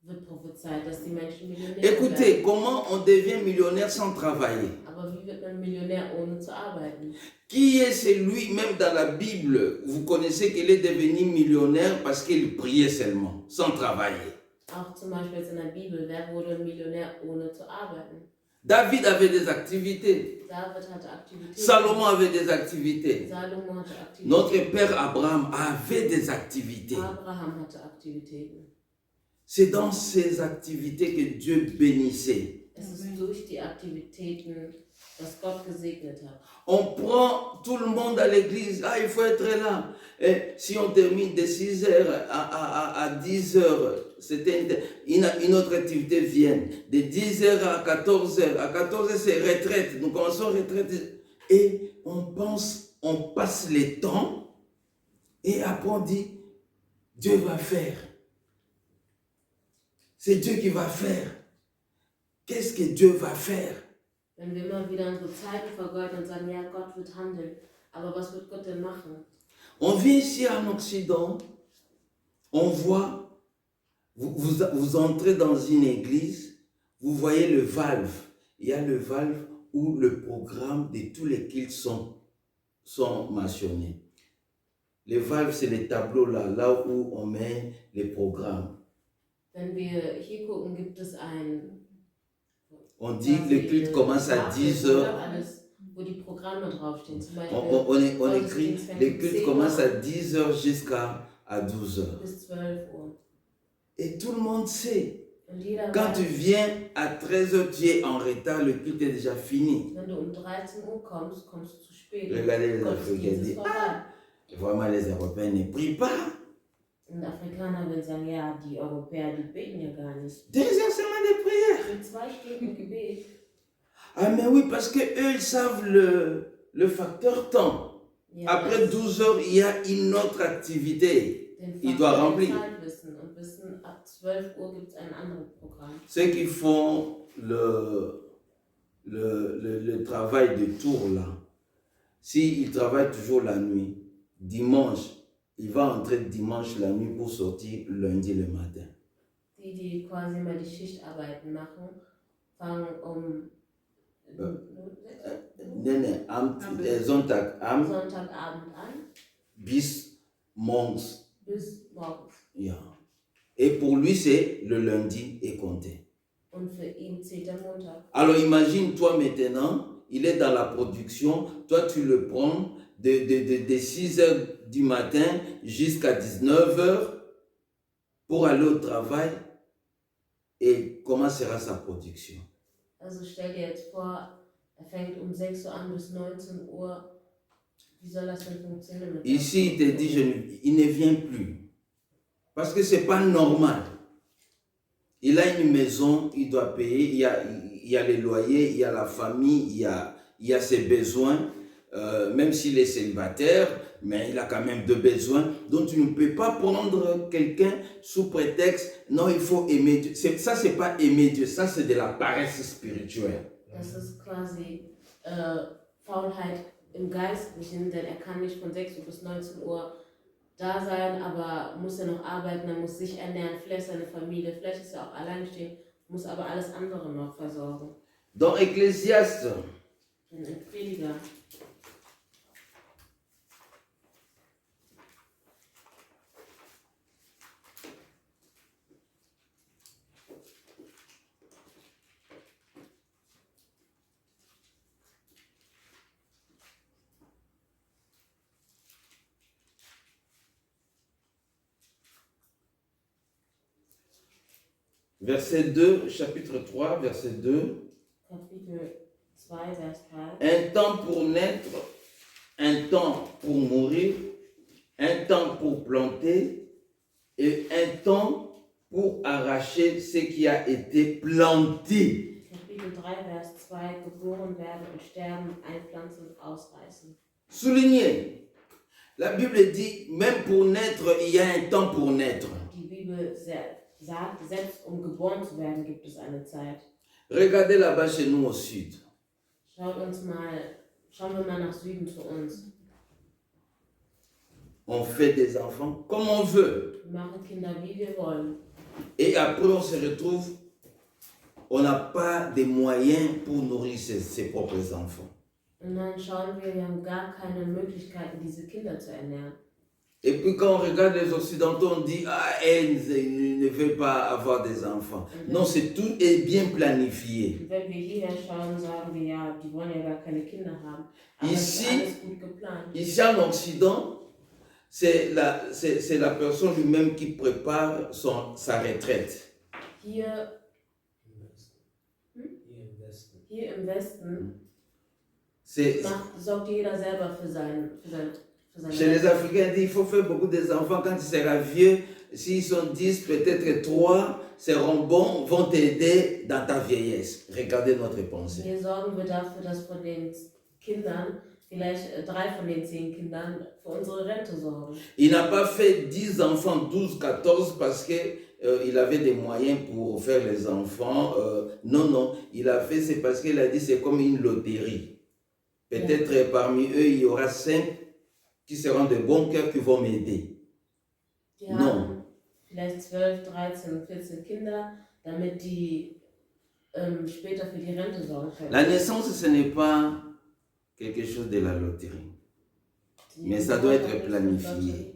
wird prophezeit, dass die Menschen Millionäre Écoutez, werden. comment on devient millionnaire sans travailler? Aber wie wird man Millionär, ohne zu arbeiten? Qui est celui, même dans la Bible, vous connaissez qu'il est devenu millionnaire parce qu'il priait seulement, sans travailler. Auch zum Beispiel jetzt in der Bibel, wer wurde Millionär, ohne zu arbeiten? David avait des activités. David hatte Aktivitäten. Salomon avait des activités. Salomo hatte Aktivitäten. Notre père Abraham avait des activités. Abraham hatte Aktivitäten. C'est dans ces activités que Dieu bénissait. Es ist durch die Aktivitäten, dass Gott gesegnet hat. On prend tout le monde à l'église. Ah, il faut être là. Et si on termine de 6 heures à 10 heures, c'était une autre activité vient. De 10 heures à 14 heures. À 14 heures, c'est retraite. Nous commençons retraite. Et on pense, on passe les temps. Et après on dit, Dieu va faire. C'est Dieu qui va faire. Qu'est-ce que Dieu va faire? Wenn wir immer wieder unsere Zeiten vergeuden und sagen, ja, Gott wird handeln, aber was wird Gott denn machen? On vient ici en Occident, on voit, vous entrez dans une église, vous voyez le valve. Il y a le valve où le programme de tous les cultes sont mentionnés. Les valves, c'est les tableaux là où on met les programmes. Wenn wir hier gucken, gibt es ein On dit que le culte commence à 10 heures. alles, wo die Programme draufstehen. Zum Beispiel On écrit, le culte commence à 10 heures jusqu'à 12 heures. bis 12 Uhr. Et tout le monde sait. Und jeder Quand tu weiß, viens à 13 heures, tu es en retard, le culte est déjà fini. wenn du um 13 Uhr kommst, kommst du zu spät. Regardez les Gottesdienst Africains ist disent, vorbei. vraiment les Européens ne prient pas. Und Afrikaner würden sagen, ja, die Europäer, die beten ja gar nicht. 2 heures seulement de prière. Für 2 Stunden Gebet. Ah mais oui, parce que eux ils savent le facteur temps. Ja, Après 12 heures, il y a une autre activité. den il doit Faktor der remplir. Zeit wissen und wissen, ab 12 Uhr gibt es ein anderes Programm. Ceux qui font le travail de tour là, s'ils travaillent toujours la nuit, dimanche, il va entrer dimanche la nuit pour sortir lundi le matin. Die quasi immer die Schichtarbeiten machen, fangen um Sonntagabend Sonntagabend an bis morgens. bis morgens. Yeah. Et pour lui, c'est le lundi est compté. Und für ihn zählt der Montag. Alors imagine-toi maintenant, il est dans la production, toi tu le prends de 6 heures du matin jusqu'à 19 heures pour aller au travail. Et comment sera sa production? Also stell dir jetzt vor, fängt um 6 Uhr an bis 19 Uhr. Wie soll das denn funktionieren? Mit Ici, il te dit, il ne vient plus. Parce que ce n'est pas normal. Il a une maison, il doit payer, il y a les loyers, il y a la famille, il y a ses besoins. Même s'il est célibataire, mais il a quand même 2 besoins. Donc tu ne peux pas prendre quelqu'un sous prétexte, non, il faut aimer Dieu. Ça, c'est pas aimer Dieu, ça c'est de la paresse spirituelle. Das ist quasi Faulheit im Geistlichen, denn er kann nicht von 6 Uhr bis 19 Uhr da sein, aber muss ja noch arbeiten, er muss sich ernähren, vielleicht seine Familie, vielleicht ist er auch alleinstehend, muss aber alles andere noch versorgen. Dans Ecclésiaste, Denn ein Prediger, Verset 2, chapitre 3, verset 2. Kapitel 2, Vers 3. Un temps pour naître, un temps pour mourir, un temps pour planter et un temps pour arracher ce qui a été planté. Kapitel 3, Vers 2, geboren werden und sterben, einpflanzen und ausreißen. Soulignez, la Bible dit, même pour naître, il y a un temps pour naître. Die Bibel sagt, selbst geboren zu werden, gibt es eine Zeit. Regardez là-bas chez nous au sud. Schauen wir mal nach Süden zu uns. On fait des enfants comme on veut. Wir machen Kinder, wie wir wollen. Et après, on se retrouve, on n'a pas de moyens pour nourrir ses propres enfants. Und dann schauen wir haben gar keine Möglichkeiten, diese Kinder zu ernähren. Et puis quand on regarde les Occidentaux, on dit, ah, elle ne veut pas avoir des enfants. Non, tout est bien planifié. Und wenn wir hierher schauen, sagen wir, ja, die wollen ja gar keine Kinder haben. Aber Ici, es ist alles gut geplant. Ici en Occident, c'est la personne lui-même qui prépare sa retraite. Hier im Westen sorgt jeder selber für seine Chez les Africains, il faut faire beaucoup d'enfants. Quand tu seras vieux, s'ils sont 10, peut-être 3 seront bons, vont t'aider dans ta vieillesse. Regardez notre pensée. Hier sorgen wir dafür, dass von den Kindern, vielleicht 3 von den 10 Kindern, für unsere Rente sorgen. Il n'a pas fait 10 enfants, 12, 14 parce qu'il avait des moyens pour faire les enfants. Non, il a fait, c'est parce qu'il a dit c'est comme une loterie. Peut-être parmi eux, il y aura 5 qui seront de bons cœurs qui vont m'aider. Non. Vielleicht 12, 13, 14 Kinder, damit die später für die Rente sorgen können. La naissance, ce n'est pas quelque chose de la loterie. Mais ça doit être planifié.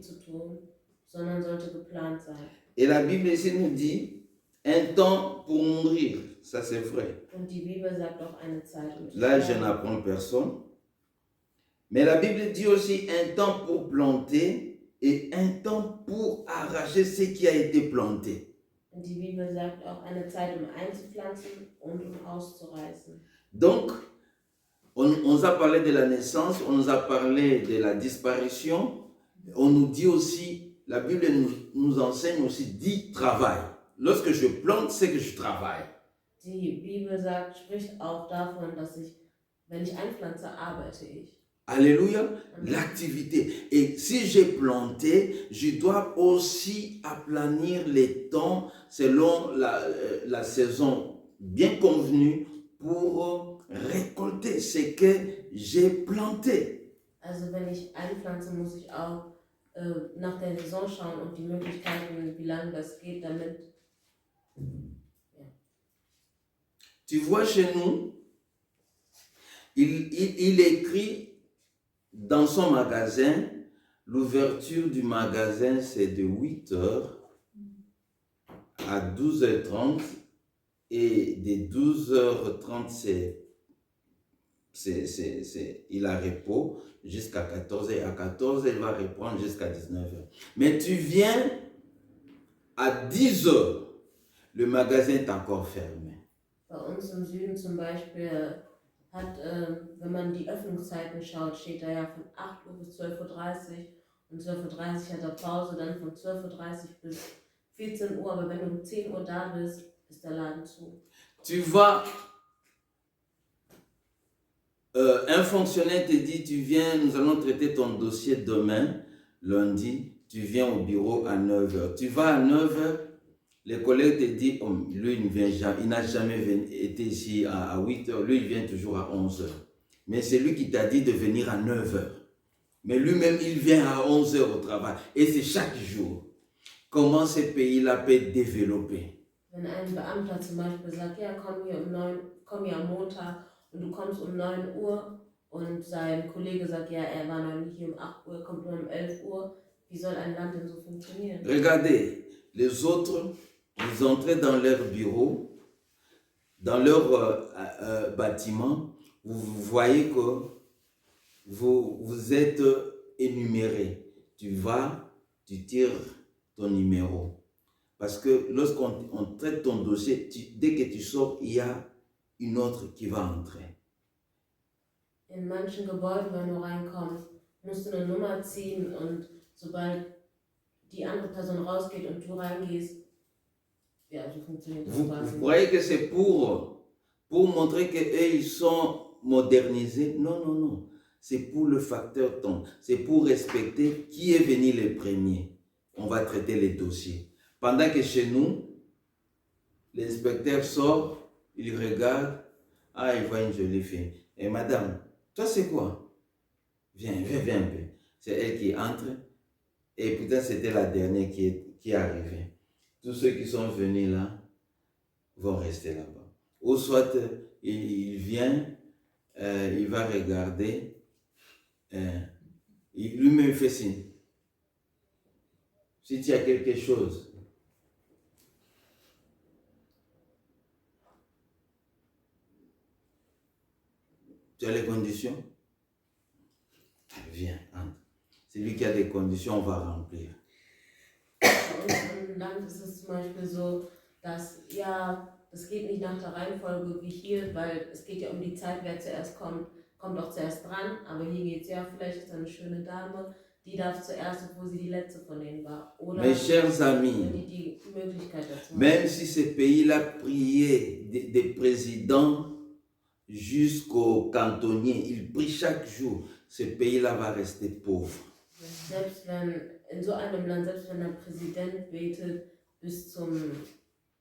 Sondern sollte geplant sein. Et la Bible ici nous dit un temps pour mourir. Ça, c'est vrai. Und die Bibel sagt auch eine Zeit, Là, je n'apprends personne. Mais la Bible dit aussi un temps pour planter et un temps pour arracher ce qui a été planté. Und die Bibel sagt auch eine Zeit, einzupflanzen und auszureißen. Donc, on nous a parlé de la naissance, on nous a parlé de la disparition. On nous dit aussi, la Bible nous enseigne aussi, dit travail. Lorsque je plante, c'est que je travaille. Die Bibel spricht auch davon, dass wenn ich einpflanze, arbeite ich. Alléluia, l'activité. Et si j'ai planté, je dois aussi aplanir les temps selon la saison bien convenue pour récolter ce que j'ai planté. Also wenn ich einpflanze, muss ich auch nach der Saison schauen und die Möglichkeiten, wie lange das geht, damit... Ja. Tu vois, chez nous, il écrit dans son magasin, l'ouverture du magasin, c'est de 8h à 12h30 et de 12h30, il a repos jusqu'à 14h. Et à 14h, il va reprendre jusqu'à 19h. Mais tu viens à 10h, le magasin est encore fermé. Bei uns im Süden zum Beispiel wenn man die Öffnungszeiten schaut, steht da ja von 8 Uhr bis 12.30 Uhr und 12.30 Uhr hat er Pause, dann von 12.30 Uhr bis 14 Uhr, aber wenn du um 10 Uhr da bist, ist der Laden zu. Tu vas, un fonctionnaire te dit, tu viens, nous allons traiter ton dossier demain, lundi, tu viens au bureau à 9h. Tu vas à 9h, les collègues te disent, oh, lui, il n'a jamais été ici à 8h, lui, il vient toujours à 11h. Mais c'est lui qui t'a dit de venir à 9h. Mais lui-même, il vient à 11h au travail. Et c'est chaque jour. Comment ce pays-là peut être développé? Wenn ein Beamter zum Beispiel sagt, ja, komm hier am Montag und du kommst um 9 Uhr und sein Kollege sagt, ja, er war noch nicht hier um 8 Uhr, kommt nur um 11 Uhr, wie soll ein Land denn so funktionieren? Regardez, les autres, ils entraient dans leur bureau, dans leur bâtiment, vous voyez que vous êtes énumérés. Tu vas, tu tires ton numéro. Parce que lorsqu'on traite ton dossier, dès que tu sors, il y a une autre qui va entrer. In manchen Gebäuden, wenn du reinkommst, musst du eine Nummer ziehen und sobald die andere Person rausgeht und du reingehst, ja, so funktioniert das Vous quasi. croyez que c'est pour montrer qu'eux, ils sont modernisés? Non, non, non. C'est pour le facteur temps. C'est pour respecter qui est venu le premier. On va traiter les dossiers. Pendant que chez nous, l'inspecteur sort, il regarde, ah, il voit une jolie fille. Et madame, toi c'est quoi? Viens un peu. C'est elle qui entre. Et peut-être c'était la dernière qui est arrivée. Tous ceux qui sont venus là vont rester là-bas. Ou soit il vient, il va regarder, il lui-même fait signe. Si tu as quelque chose, tu as les conditions? Viens, entre. C'est lui qui a des conditions, on va remplir. Im Land ist es zum Beispiel so, dass, ja, das geht nicht nach der Reihenfolge wie hier, weil es geht ja um die Zeit, wer zuerst kommt, kommt auch zuerst dran, aber hier geht es ja, vielleicht ist da eine schöne Dame, die darf zuerst, obwohl sie die letzte von denen war. Oder Mes chers amis, wenn die Möglichkeit dazu même si ce pays-là priait des présidents jusqu'aux cantonniers, il prie chaque jour, ce pays-là va rester pauvre. Selbst wenn in so einem Land, selbst wenn der Präsident betet bis zum,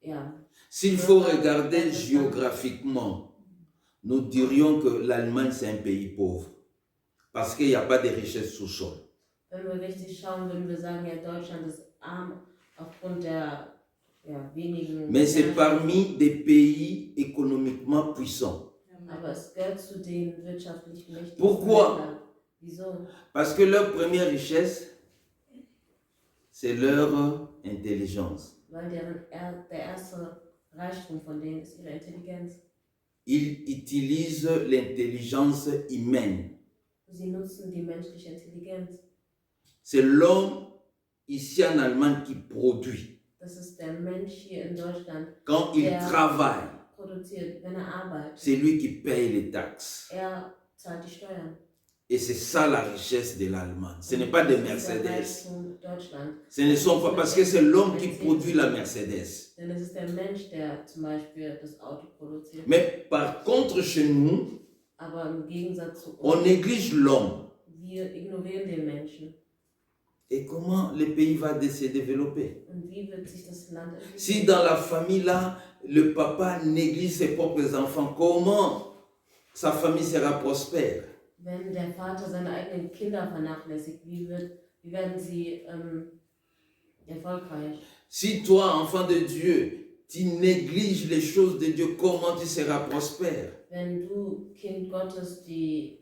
ja. S'il faut regarder géographiquement, nous dirions que l'Allemagne c'est un pays pauvre parce qu'il n'y a pas de richesse sous-sol. Wenn wir richtig schauen, würden wir sagen, ja, Deutschland ist arm aufgrund der wenigen. Mais c'est parmi des pays économiquement puissants. Aber es gehört zu den wirtschaftlich mächtigen Pourquoi? Ländern. Wieso? Parce que leur première richesse, c'est leur intelligence. Weil der erste Reichtum von denen ist ihre Intelligenz. Ils utilisent l'intelligence humaine. Sie nutzen die menschliche Intelligenz. C'est l'homme ici en Allemagne qui produit. Das ist der Mensch hier in Deutschland, Quand il travaille, produziert, wenn arbeitet. c'est lui qui paye les taxes. Zahlt die Steuern. Et c'est ça la richesse de l'Allemagne. Ce n'est pas des Mercedes. Deutschland. Ce ne sont pas parce que c'est l'homme qui produit la Mercedes. Denn es ist der Mensch, der zum Beispiel das Auto produziert. Mais par contre, chez nous, Aber im Gegensatz zu on uns, néglige l'homme. wir ignorieren den Menschen. Et comment le pays va se développer? Und wie wird sich das Land entwickeln? Si dans la famille là, le papa néglige ses propres enfants, comment sa famille sera prospère? Wenn der Vater seine eigenen Kinder vernachlässigt, wie werden sie erfolgreich? Si toi, enfant de Dieu, tu négliges les choses de Dieu, comment tu seras prospère? Wenn du, Kind Gottes, die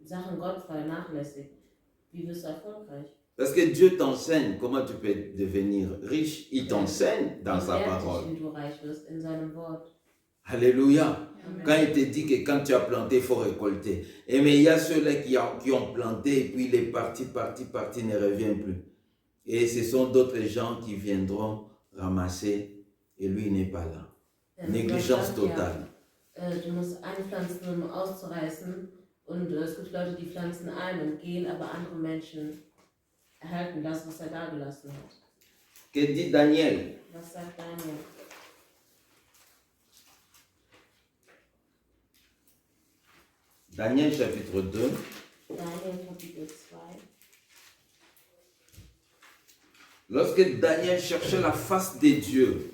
Sachen Gott vernachlässigt, wie wirst du erfolgreich? Parce que Dieu t'enseigne comment tu peux devenir riche. Il t'enseigne dans sa Er lehrt dich, parole. wie du reich wirst, in seinem Wort. Alléluia. Quand il te dit que quand tu as planté, il faut récolter. Et mais il y a ceux-là qui ont planté et puis il est parti, ne revient plus. Et ce sont d'autres gens qui viendront ramasser et lui n'est pas là. Denn Négligence Gott sagt totale. ja, du musst einpflanzen, um auszureißen. Und es gibt Leute, die pflanzen ein und gehen, aber andere Menschen erhalten das, was er da gelassen hat. Que dit Daniel? Was sagt Daniel? Daniel chapitre 2. Daniel Kapitel 2. Lorsque Daniel cherchait la face de Dieu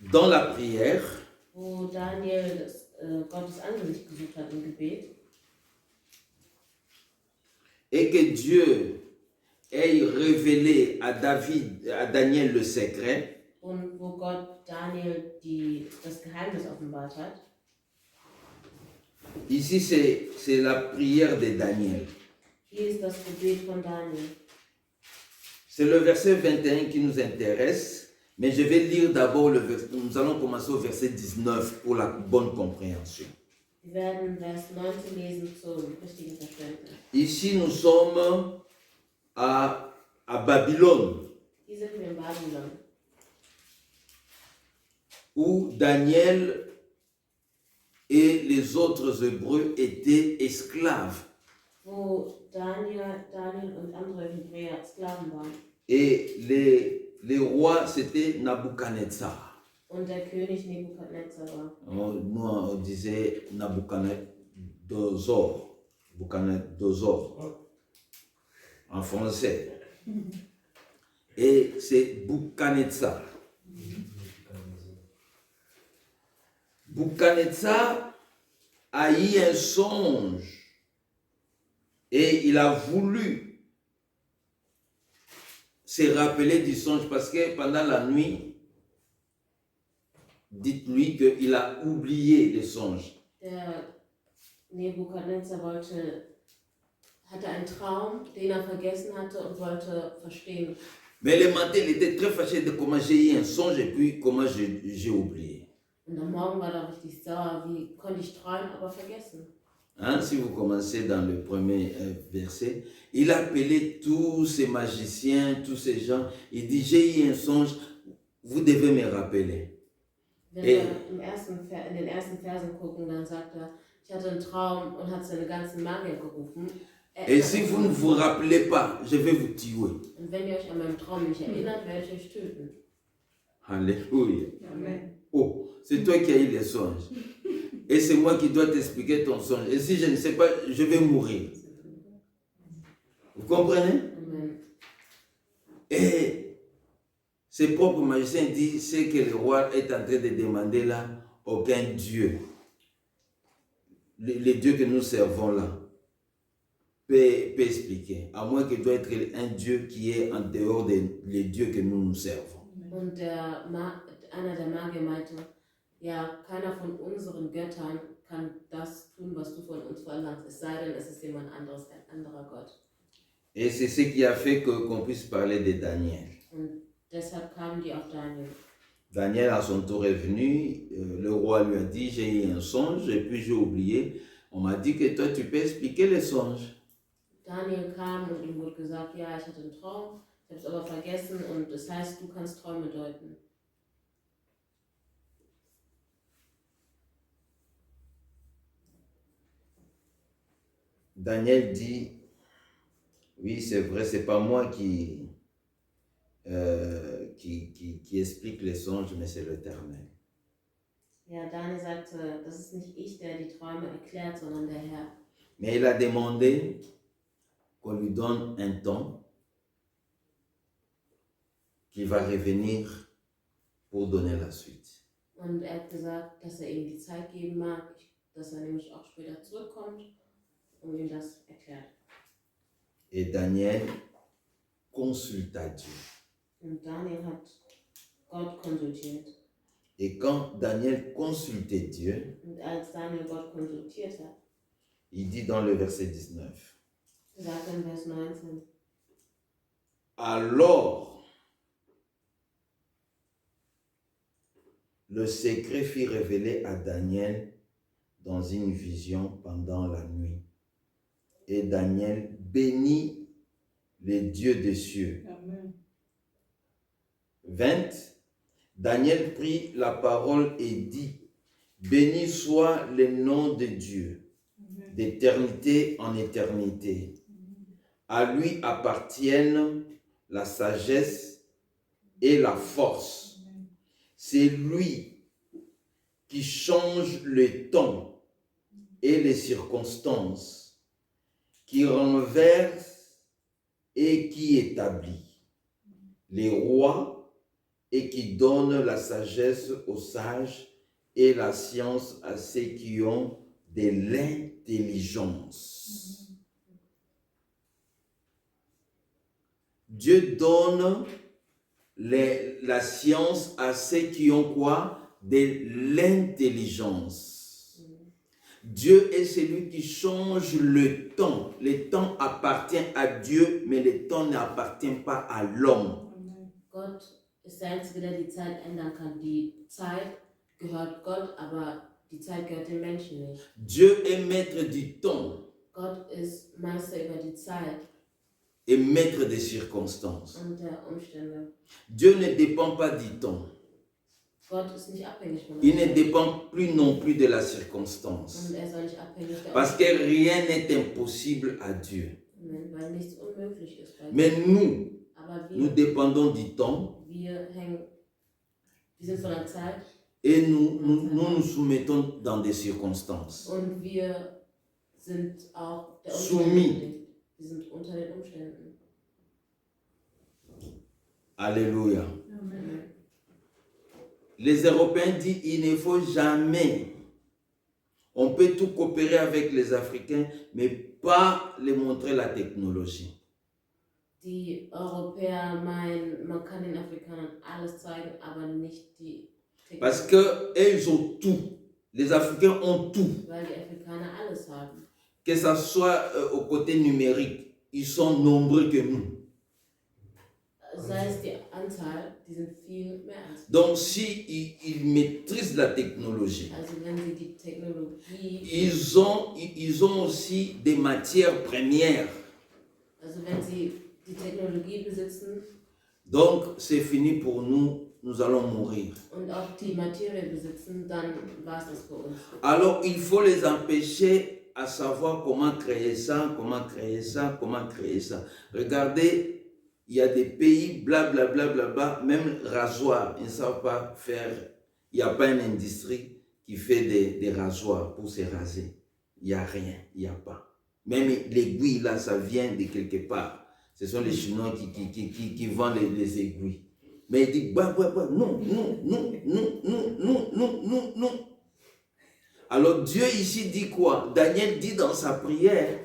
dans la prière, Wo Daniel Gottes Angesicht gesucht hat im Gebet et que Dieu ait révélé à Daniel le secret, und wo Gott Daniel das Geheimnis offenbart hat. ici c'est la prière de Daniel. Hier ist das Gebet von Daniel. C'est le verset 21 qui nous intéresse, mais je vais lire d'abord le verset. Nous allons commencer au verset 19 pour la bonne compréhension. Wir werden Vers 19 lesen zum richtigen Verständnis. Ici, nous sommes à Babylone, Die sind wir in Babylon, où Daniel et les autres Hébreux étaient esclaves. wo Daniel und andere Hebräer Sklaven waren. Et les rois, c'était Nabuchodonosor. Und der König Nebukadnezar war. Nous, on disait Nabuchodonosor. Nabuchodonosor. En français. Et c'est Boukhanatsar. Boukhanatsar a eu un songe et il a voulu se rappeler du songe parce que pendant la nuit, dites-lui qu'il a oublié le songe. Der Nebukadnezar hatte einen Traum, den er vergessen hatte und wollte verstehen. Mais le matin, il était très fâché de comment j'ai eu un songe et puis comment j'ai oublié. Und am Morgen war er richtig sauer, wie konnte ich träumen, aber vergessen. Hein, si vous commencez dans le premier verset, il a appelé tous ces magiciens, tous ces gens, il dit, j'ai eu un songe, vous devez me rappeler. Wenn wir in den ersten Versen gucken, dann sagt er, ich hatte einen Traum und hat seine ganzen Magier gerufen. Et si vous ne vous rappelez pas, je vais vous tuer. Und wenn ihr euch an meinen Traum nicht erinnert, werde ich euch töten. Alléluia. Amen. Oh, c'est toi qui as eu les songes. Et c'est moi qui dois t'expliquer ton songe. Et si je ne sais pas, je vais mourir. Vous comprenez? Amen. Et ses propres magiciens disent ce que le roi est en train de demander là, aucun Dieu. Le Dieu que nous servons là peut expliquer. À moins qu'il doit être un Dieu qui est en dehors des dieux que nous servons. Und einer der Magier meinte, ja, keiner von unseren Göttern kann das tun, was du von uns verlangst, es sei denn, es ist jemand anderes, ein anderer Gott. Et c'est ce qui a fait qu'on puisse parler de Daniel. Und deshalb kamen die auf Daniel. Daniel, à son tour, est venu. Le roi lui a dit, j'ai eu un songe et puis j'ai oublié. On m'a dit que toi, tu peux expliquer les songes. Daniel kam und ihm wurde gesagt, ja, ich hatte einen Traum, ich habe es aber vergessen und das heißt, du kannst Träume deuten. Daniel dit, oui, c'est vrai, c'est pas moi qui explique les songes, mais c'est l'Éternel. Ja, Daniel sagte, das ist nicht ich, der die Träume erklärt, sondern der Herr. Mais il a demandé qu'on lui donne un temps qui va revenir pour donner la suite. Und er hat gesagt, dass er ihm die Zeit geben mag, dass er nämlich auch später zurückkommt, ihm das erklärt. Et Daniel consulta Dieu. Und Daniel hat Gott konsultiert. Et quand Daniel consultait Dieu, Und als Daniel Gott konsultiert hat, il dit dans le verset 19, sagt er in Vers 19, alors le secret fut révélé à Daniel dans une vision pendant la nuit. Et Daniel bénit les dieux des cieux. Amen. 20. Daniel prit la parole et dit, béni soit le nom de Dieu, d'éternité en éternité. À lui appartiennent la sagesse et la force. C'est lui qui change le temps et les circonstances, qui renverse et qui établit les rois et qui donne la sagesse aux sages et la science à ceux qui ont de l'intelligence. Dieu donne la science à ceux qui ont quoi? De l'intelligence. Dieu est celui qui change le temps. Le temps appartient à Dieu, mais le temps n'appartient pas à l'homme. Gott ist der Einzige, der die Zeit ändern kann. Die Zeit gehört Gott, aber die Zeit gehört den Menschen nicht. Dieu est maître du temps. Gott ist Meister über die Zeit. et maître des circonstances. und der Umstände. Dieu ne dépend pas du temps. Gott ist nicht abhängig von Il ne uns. dépend plus non plus de la circonstance. Und er ist auch nicht abhängig der Parce que Umstände. rien n'est impossible à Dieu. Amen, weil nichts unmöglich ist bei Mais Gott. nous, Aber nous dépendons du temps wir sind von der Zeit et nous soumettons dans des circonstances. und wir sind auch der Soumis. Umstände bedingt. Wir sind unter den Umständen. Alléluia. Amen. Les Européens disent il ne faut jamais. On peut tout coopérer avec les Africains, mais pas les montrer la technologie. Die Europäer meinen, man kann den Afrikanern alles zeigen, aber nicht die Parce Technologie. qu'ils ont tout. Les Africains ont tout. Weil die Afrikaner alles haben. Que ce soit au côté numérique, ils sont nombreux que nous. Sei es die Anzahl, die sind viel mehr als wir. Donc, si ils maîtrisent la technologie, Also wenn sie die Technologie, ils ont aussi des matières premières. also wenn sie die Technologie besitzen Donc, c'est fini pour nous, nous allons mourir. und auch die Materie besitzen, dann war es das für uns. Alors, il faut les empêcher à savoir comment créer ça, comment créer ça, comment créer ça. Regardez, il y a des pays, blablabla, bla, bla, bla, même rasoirs, ils ne savent pas faire. Il n'y a pas une industrie qui fait des rasoirs pour se raser. Il n'y a rien, il n'y a pas. Même l'aiguille, là, ça vient de quelque part. Ce sont les Chinois qui vendent les aiguilles. Mais il dit, bah, non, non, non, non, non, non, non, non, non. Alors Dieu ici dit quoi? Daniel dit dans sa prière,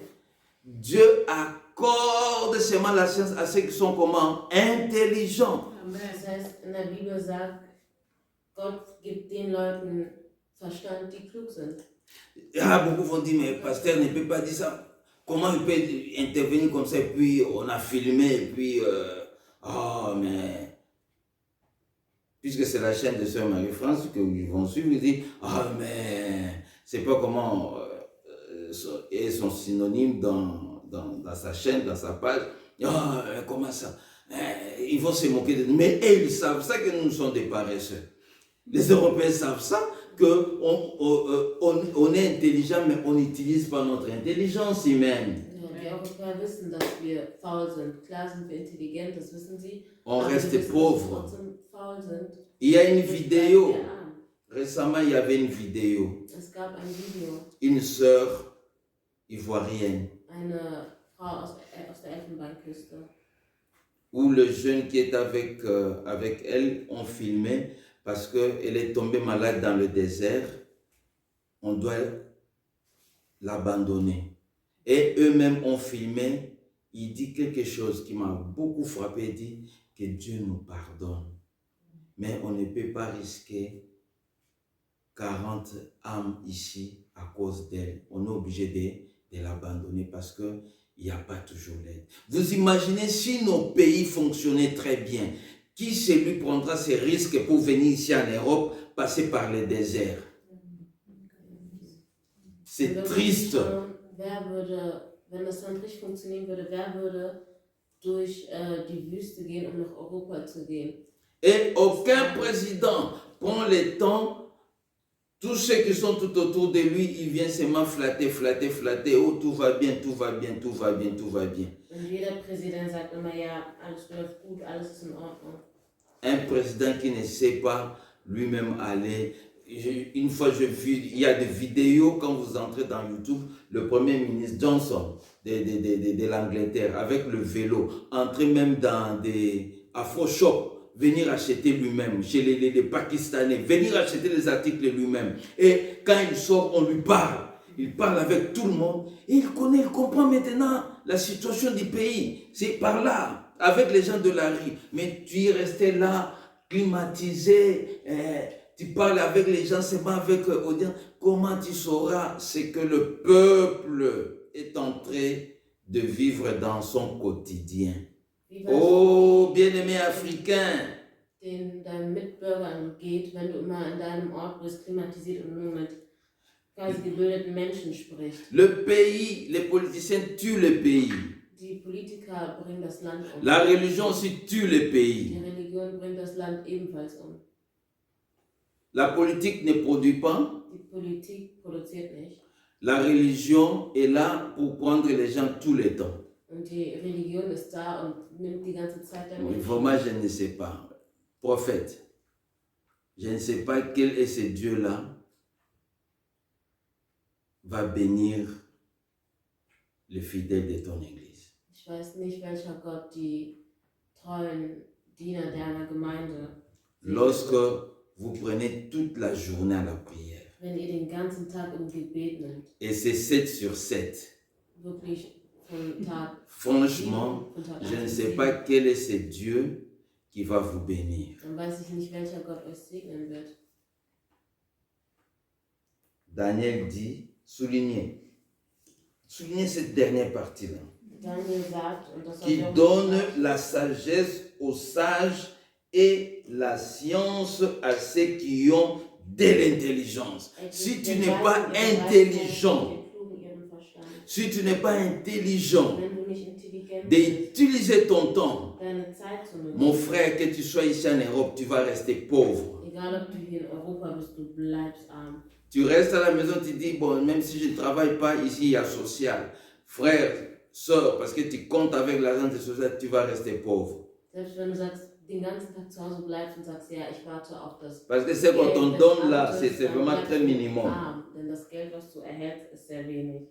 Dieu accorde seulement la science à ceux qui sont comment? Intelligents. Das heißt, in der Bibel sagt, Gott gibt den Leuten Verstand, die klug sind. Ah, beaucoup vont dire, mais pasteur ne peut pas dire ça. Comment il peut intervenir comme ça? Et puis on a filmé, et puis, mais... Puisque c'est la chaîne de Sœur Marie-France qu'ils vont suivre, ils disent, mais c'est pas comment et son synonyme dans sa chaîne, dans sa page. Comment ça? Ils vont se moquer de nous. Mais ils savent ça que nous sommes des paresseux. Les Européens savent ça, qu'on est intelligent, mais on n'utilise pas notre intelligence humaine. Ja, die Europäer wissen, dass wir faul sind. Klar sind wir intelligent, das wissen sie. On aber wir reste wissen, dass wir pauvre. trotzdem faul sind. Il y a une Dadurch bleiben vidéo. wir arm. Récemment, il y avait une vidéo. Es gab ein Video, Une sœur ivoirienne, eine Frau aus der Elfenbeinküste, où le jeune qui est avec elle ont filmé parce qu'elle est tombée malade dans le désert. On doit l'abandonner. Et eux-mêmes ont filmé. Il dit quelque chose qui m'a beaucoup frappé. Il dit que Dieu nous pardonne. Mais on ne peut pas risquer 40 âmes ici à cause d'elle. On est obligé de l'abandonner parce qu'il n'y a pas toujours l'aide. Vous imaginez si nos pays fonctionnaient très bien, qui celui prendra ces risques pour venir ici en Europe, passer par le désert? C'est triste. Wenn das Land richtig funktionieren würde, wer würde durch die Wüste gehen, um nach Europa zu gehen? Et aucun président prend le temps. Tous ceux qui sont tout autour de lui, ils viennent seulement flatter. Oh, tout va bien, tout va bien, tout va bien, tout va bien. Und jeder Präsident sagt immer, ja, alles läuft gut, alles ist in Ordnung. Un président qui ne sait pas lui-même aller. Une fois, j'ai vu, il y a des vidéos, quand vous entrez dans YouTube, le premier ministre Johnson de l'Angleterre, avec le vélo, entrer même dans des afro-shops, venir acheter lui-même, chez les Pakistanais, venir acheter les articles lui-même. Et quand il sort, on lui parle. Il parle avec tout le monde. Et il comprend maintenant la situation du pays. C'est par là, avec les gens de la rue. Mais tu es resté là, climatisé, tu parles avec les gens, c'est pas avec audience. Comment tu sauras ce que le peuple est en train de vivre dans son quotidien? Oh, bien-aimé africain. Den deinen Mitbürgern geht, wenn du immer in deinem Ort bist, klimatisiert und nur mit quasi gebildeten Menschen sprichst. Le pays, les politiciens tuent le pays. Die Politiker bringen das Land um. La religion aussi tue les Die pays. Religion bringt das Land ebenfalls um. La politique ne produit pas. Die Politik produziert nicht. La religion est là pour prendre les gens tout le temps. Und die Religion ist da und nimmt die ganze Zeit der Menschen. Vraiment, je ne sais pas. Prophète, je ne sais pas quel est ce Dieu-là va bénir les fidèles de ton église. Ich weiß nicht, welcher Gott die treuen Diener deiner Gemeinde segnet. Lorsque vous prenez toute la journée à la prière, Wenn ihr den ganzen Tag im Gebet nimmt, et c'est 7 sur 7, wirklich von Tag franchement, 7, von Tag je 1 ne bis sais 7, pas quel est ce Dieu qui va vous bénir. dann weiß ich nicht, welcher Gott euch segnen wird. Daniel dit, soulignez cette dernière partie-là, Daniel sagt, und das qui soll donne la sagesse aux sages et la science à ceux qui ont de l'intelligence. Si tu n'es pas intelligent, si tu n'es pas intelligent wenn du nicht intelligent bist, d'utiliser ton temps, deine Zeit zu nutzen, mon frère, que tu sois ici en Europe, tu vas rester pauvre. egal ob du hier in Europa bist, du bleibst arm. Tu restes à la maison, tu dis, bon, même si je ne travaille pas ici, il y a social. Frère, soeur, parce que tu comptes avec l'argent de social, tu vas rester pauvre. Selbst wenn du sagst, den ganzen Tag zu Hause bleibst und sagst, ja, ich warte auf das Parce que ce qu'on Geld des donne là, Amtes, c'est dann vraiment bleibst très du minimum. arm, denn das Geld, was du erhältst, ist sehr wenig.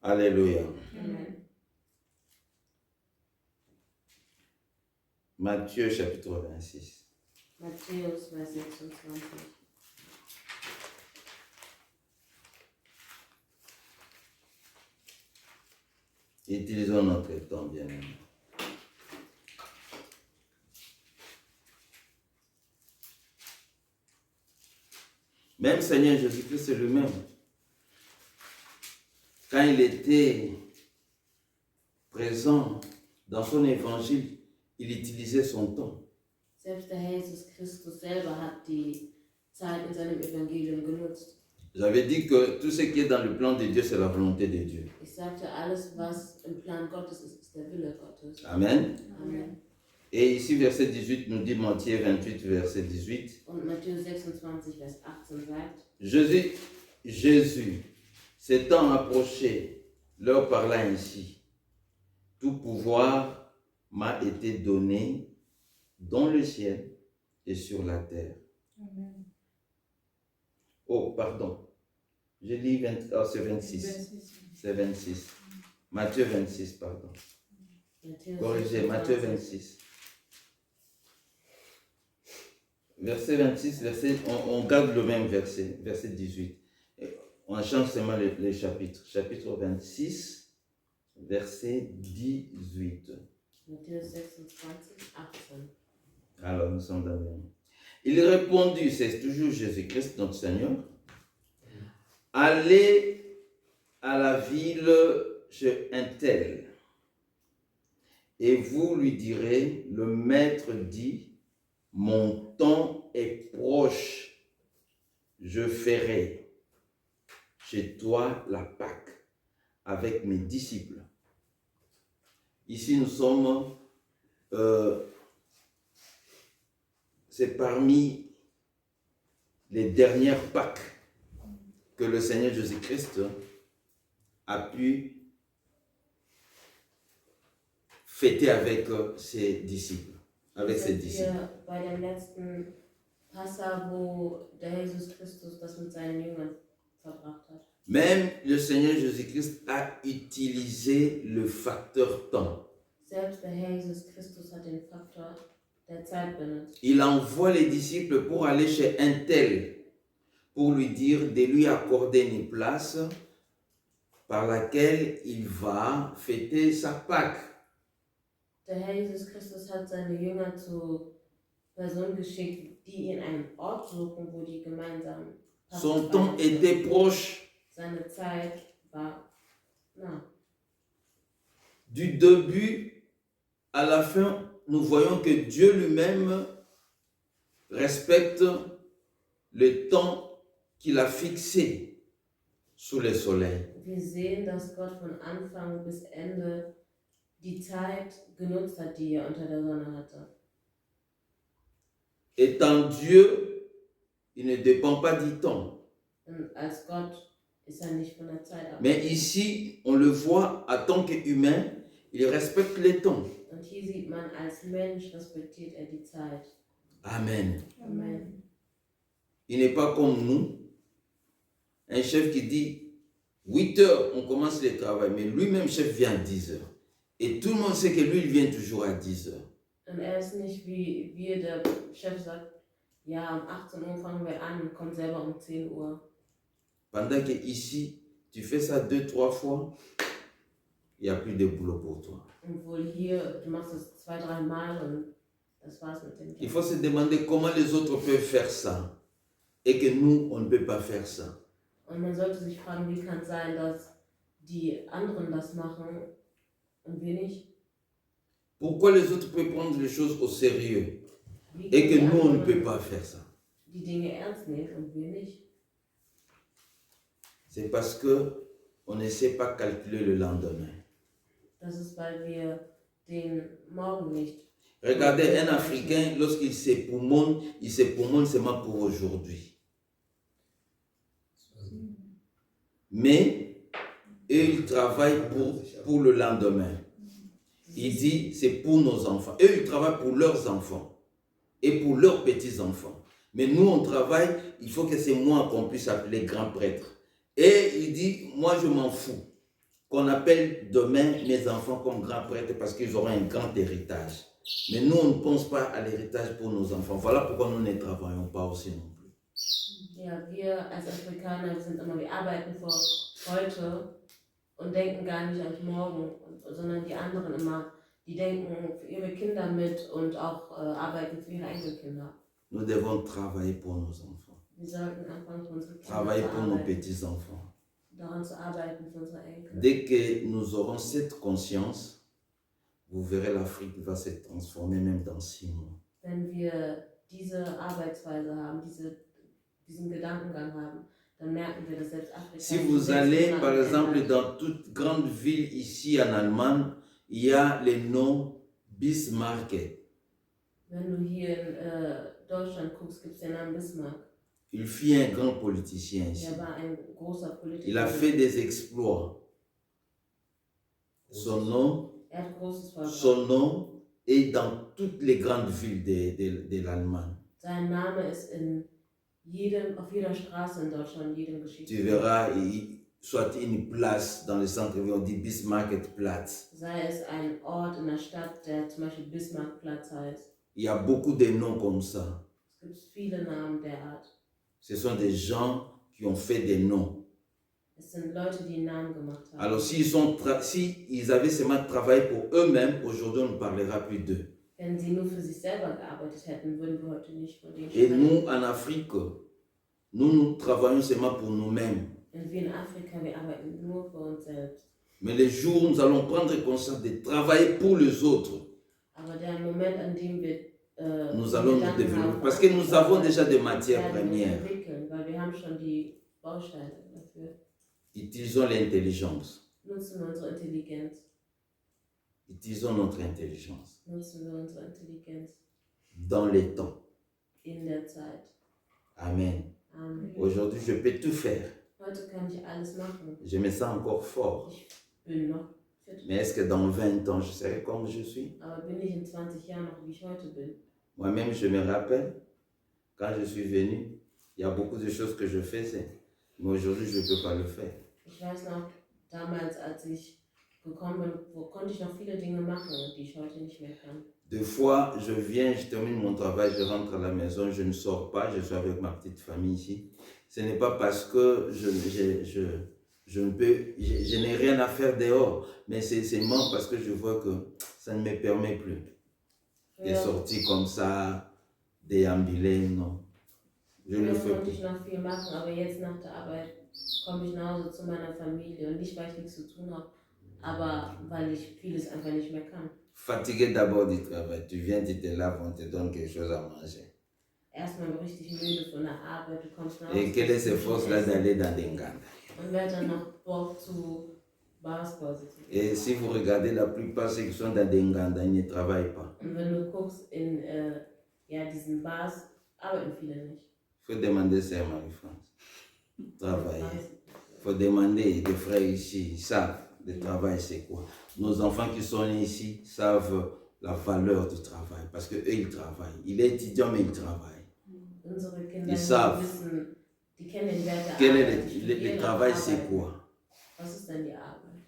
Alléluia. Amen. Matthieu chapitre 26. Matthäus, Vers 26. Utilisons notre temps, bien aimé. Même Seigneur Jésus-Christ c'est lui-même. Quand il était présent dans son évangile, il utilisait son temps. Selbst der Herr Jesus Christus selber hat die Zeit in seinem Evangelium genutzt. J'avais dit que tout ce qui est dans le plan de Dieu, c'est la volonté de Dieu. Ich sagte, alles, was im Plan Gottes ist, ist der Wille Gottes. Amen. Amen. Et ici, verset 18 nous dit, Matthieu 28, verset 18. Und Matthäus 26, Vers 18 sagt, Jésus, s'étant approché, leur parla ainsi. Tout pouvoir m'a été donné dans le ciel et sur la terre. Amen. Oh, pardon. Je lis c'est 26. 26. C'est 26. Matthieu 26, pardon. Matthäus Corrigez, Matthieu 26. Verset 26, on garde le même verset, verset 18. On change seulement les chapitres. Chapitre 26, verset 18. Matthäus 26, 18. Alors, nous sommes dans le même. Il répondit, c'est toujours Jésus-Christ, notre Seigneur, allez à la ville chez un tel, et vous lui direz, le maître dit, mon temps est proche, je ferai chez toi la Pâque avec mes disciples. Ici, nous sommes, c'est parmi les dernières Pâques que le Seigneur Jésus-Christ a pu fêter avec ses disciples. Avec ses disciples. Wir bei dem letzten Passa, wo der Jesus Christus das mit seinen Jüngern verbracht hat. Même le Seigneur Jésus-Christ a utilisé le facteur temps. Selbst der Herr Jesus Christus hat den Faktor der Zeit benutzt. Il envoie les disciples pour aller chez un tel, pour lui dire de lui accorder une place par laquelle il va fêter sa Pâque. Der Herr Jesus Christus hat seine Jünger zu Personen geschickt, die in einen Ort suchen, wo die gemeinsam Son temps était proche. Seine Zeit war nah. Du début à la fin, nous voyons que Dieu lui-même respecte le temps qu'il a fixé sous le soleil. Wir sehen, dass Gott von Anfang bis Ende die Zeit genutzt hat, die er unter der Sonne hatte. Étant Dieu, il ne dépend pas du temps. Und als Gott ist er nicht von der Zeit Mais abhängig. ici, on le voit en tant qu'humain, il respecte les temps. Und hier sieht man, als Mensch respektiert er die Zeit. Amen. Amen. Il n'est pas comme nous, un chef qui dit 8 heures, on commence le travail, mais lui-même, chef, vient à 10 heures. Et tout le monde sait que lui, il vient toujours à 10 heures. Und er ist nicht wie wir, der Chef sagt, ja, um 18 Uhr fangen wir an und kommt selber um 10 Uhr. Pendant que ici, tu fais ça 2-3 fois, il n'y a plus de boulot pour toi. Obwohl hier, du machst es 2-3 Mal und das war's mit dem Il Job. faut se demander comment les autres peuvent faire ça et que nous, on ne peut pas faire ça. Und man sollte sich fragen, wie kann es sein, dass die anderen das machen und wir nicht? Pourquoi les autres peuvent prendre les choses au sérieux Wie et que können die nous, on ne peut anderen pas faire ça? die Dinge ernst nehmen und wir nicht? C'est parce que on ne sait pas calculer le lendemain. Das ist, weil wir den Morgen nicht. Regardez, un Africain, lorsqu'il s'époumonne seulement pour aujourd'hui. Mais eux, ils travaillent pour le lendemain. Il dit, c'est pour nos enfants. Eux, ils travaillent pour leurs enfants et pour leurs petits-enfants. Mais nous, on travaille, il faut que c'est moi qu'on puisse appeler grand prêtre. Et il dit, moi, je m'en fous qu'on appelle demain mes enfants comme grands prêtres parce qu'ils auront un grand héritage. Mais nous, on ne pense pas à l'héritage pour nos enfants. Voilà pourquoi nous ne travaillons pas aussi non plus. Ja, wir als Afrikaner, wir sind immer, wir arbeiten für heute und denken gar nicht an morgen, sondern die anderen immer, die denken für ihre Kinder mit und auch arbeiten für ihre Enkelkinder. Nous devons travailler pour nos enfants. Wir sollten anfangen, für unsere Kinder Travailler zu pour nos arbeiten, petits-enfants. daran zu arbeiten für unsere Enkel. Dès que nous aurons cette conscience, vous verrez l'Afrique va se transformer même dans 6 mois. Wenn wir diese Arbeitsweise haben, diesen Gedankengang haben, dann merken wir, dass selbst Afrika... Si vous allez, par exemple, dans toute grande ville ici en Allemagne, il y a le nom Bismarck. Wenn du hier in Deutschland guckst, gibt es den Namen Bismarck. Il fut un grand politicien ici. Er war ein großer Politiker. Il a fait des exploits. Son nom, Er hat Großes vollbracht. son nom est dans toutes les grandes villes de l'Allemagne. Sein Name ist auf jeder Straße in Deutschland, in jedem Tu Geschichtsbuch. verras, soit une place dans le centre-ville, on dit Bismarckplatz. Sei es ein Ort in der Stadt, der zum Beispiel Bismarckplatz heißt. Il y a beaucoup de noms comme ça. Es gibt viele Namen der Art. Ce sont des gens qui ont fait des noms. Es sind Leute, die einen Namen gemacht haben. Alors si ils avaient seulement travaillé pour eux-mêmes, aujourd'hui on ne parlera plus d'eux. Wenn sie nur für sich selber gearbeitet hätten, würden wir heute nicht von denen Et sprechen. nous, en Afrique, nous travaillons seulement pour nous-mêmes. Und wir in Afrika, wir arbeiten nur für uns selbst. Mais les jours où nous allons prendre conscience de travailler pour les autres, Aber der Moment, an dem wir nous allons nous développer. Parce que nous avons déjà des matières premières. entwickeln, weil wir haben schon die Bausteine dafür. Utilisons l'intelligence. Nutzen wir unsere Intelligenz. Utilisons notre intelligence Nutzen wir unsere Intelligenz dans les temps. in der Zeit. Amen. Amen. Aujourd'hui, je peux tout faire. Heute kann ich alles machen. Je me sens encore fort. Ich bin noch fit. Mais est-ce que dans 20 ans, je serai comme je suis? Aber bin ich in 20 Jahren noch, wie ich heute bin? Moi-même, je me rappelle, quand je suis venu, il y a beaucoup de choses que je faisais. Mais aujourd'hui, je ne peux pas le faire. Ich weiß noch, damals, als ich gekommen bin, konnte ich noch viele Dinge machen, die ich heute nicht mehr kann. Des fois, je viens, je termine mon travail, je rentre à la maison, je ne sors pas, je suis avec ma petite famille ici. Ce n'est pas parce que je n'ai rien à faire dehors, mais c'est seulement parce que je vois que ça ne me permet plus. Des sorties comme ça, déambuler, non. Je ne le Früher fais konnte ich plus. noch viel machen, aber jetzt nach der Arbeit komme ich nach Hause zu meiner Familie und nicht, weil ich nichts zu tun habe, aber weil ich vieles einfach nicht mehr kann. Fatigué d'abord du travail, tu viens, tu te laves, on te donne quelque chose à manger. Erstmal richtig müde von der Arbeit, du kommst nach Et Hause. quel est ce force-là d'aller dans des gangs? Und wer hat dann noch Bock zu Bars quasi zu gehen. Et si vous regardez la plupart ceux qui sont dans des nganda, ils ne travaillent pas. Und wenn du guckst in ja, diesen Bars, arbeiten viele nicht. Il faut demander ça à Marie-France. Travailler. Il faut demander des frères ici, ils savent le travail c'est quoi. Nos enfants qui sont nés ici savent la valeur du travail parce qu'eux ils travaillent. Il est étudiant mais il travaille. Unsere Kinder Ils savent. wissen, die kennen den Wert der Quel Arbeit. est die le studieren und travail c'est arbeiten. quoi? Was ist denn die Arbeit?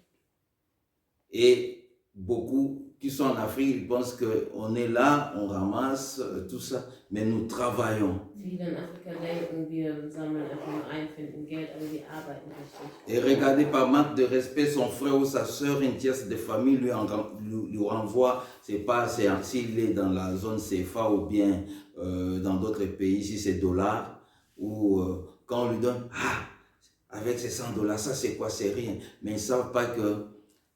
Et beaucoup qui sont en Afrique, ils pensent qu'on est là, on ramasse tout ça, mais nous travaillons. Viele in Afrika denken, wir sammeln einfach nur ein, finden Geld, aber wir arbeiten richtig. Et regardez, par manque de respect, son frère ou sa soeur, une tierce de famille lui renvoie, c'est pas s'il est dans la zone CFA ou bien dans d'autres pays, si c'est dollars, ou quand on lui donne, avec ces $100, ça c'est quoi, c'est rien. Mais ils ne savent pas que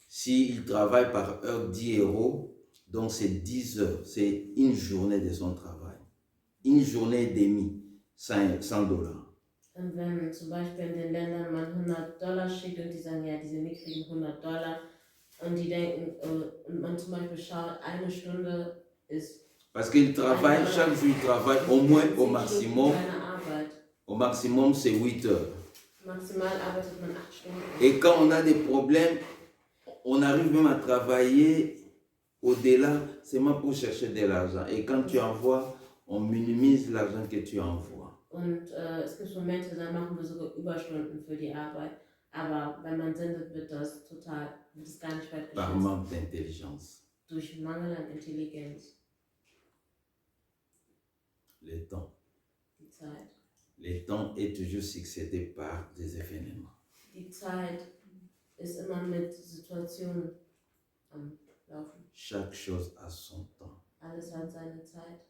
s'il travaille par heure 10 €, donc c'est 10 heures, c'est une journée de son travail. Une journée et demie, $100. Und wenn zum Beispiel in den Ländern man $100 schickt und die sagen, ja, diese mickrigen $100 und die denken, und man zum Beispiel schaut, eine Stunde ist Parce qu'il travaille, chaque jour il travaille au moins au maximum. seine Arbeit. Au maximum, c'est 8 heures. Maximal arbeitet man 8 Stunden. Et quand on a des problèmes, on arrive même à travailler au-delà, seulement pour chercher de l'argent. Et quand tu envoies, on minimise l'argent que tu envoies. Und es gibt Momente, da machen wir sogar Überstunden für die Arbeit. Aber wenn man sendet, wird das gar nicht Par wertgeschätzt. manque d'intelligence. Durch Mangel an Intelligenz. Le temps. Die Zeit. Le temps est toujours succédé par des événements. Die Zeit ist immer mit Situationen am Laufen. Chaque chose a son temps. Alles hat seine Zeit.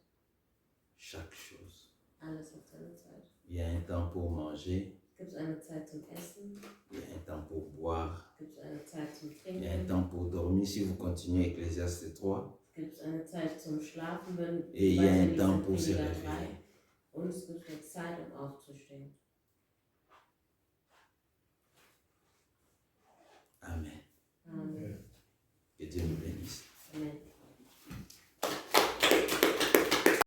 Chaque chose. Alles hat seine Zeit. Il y a un temps pour manger, Gibt es eine Zeit zum Essen? il y a un temps pour boire, Gibt es eine Zeit zum il y a un Trinken? temps pour dormir. Si vous continuez Ecclésiaste 3, Gibt es eine Zeit zum Schlafen, wenn et il y a un weiterliest temps in pour se Prediger réveiller. 3? Und es gibt eine Zeit, um aufzustehen.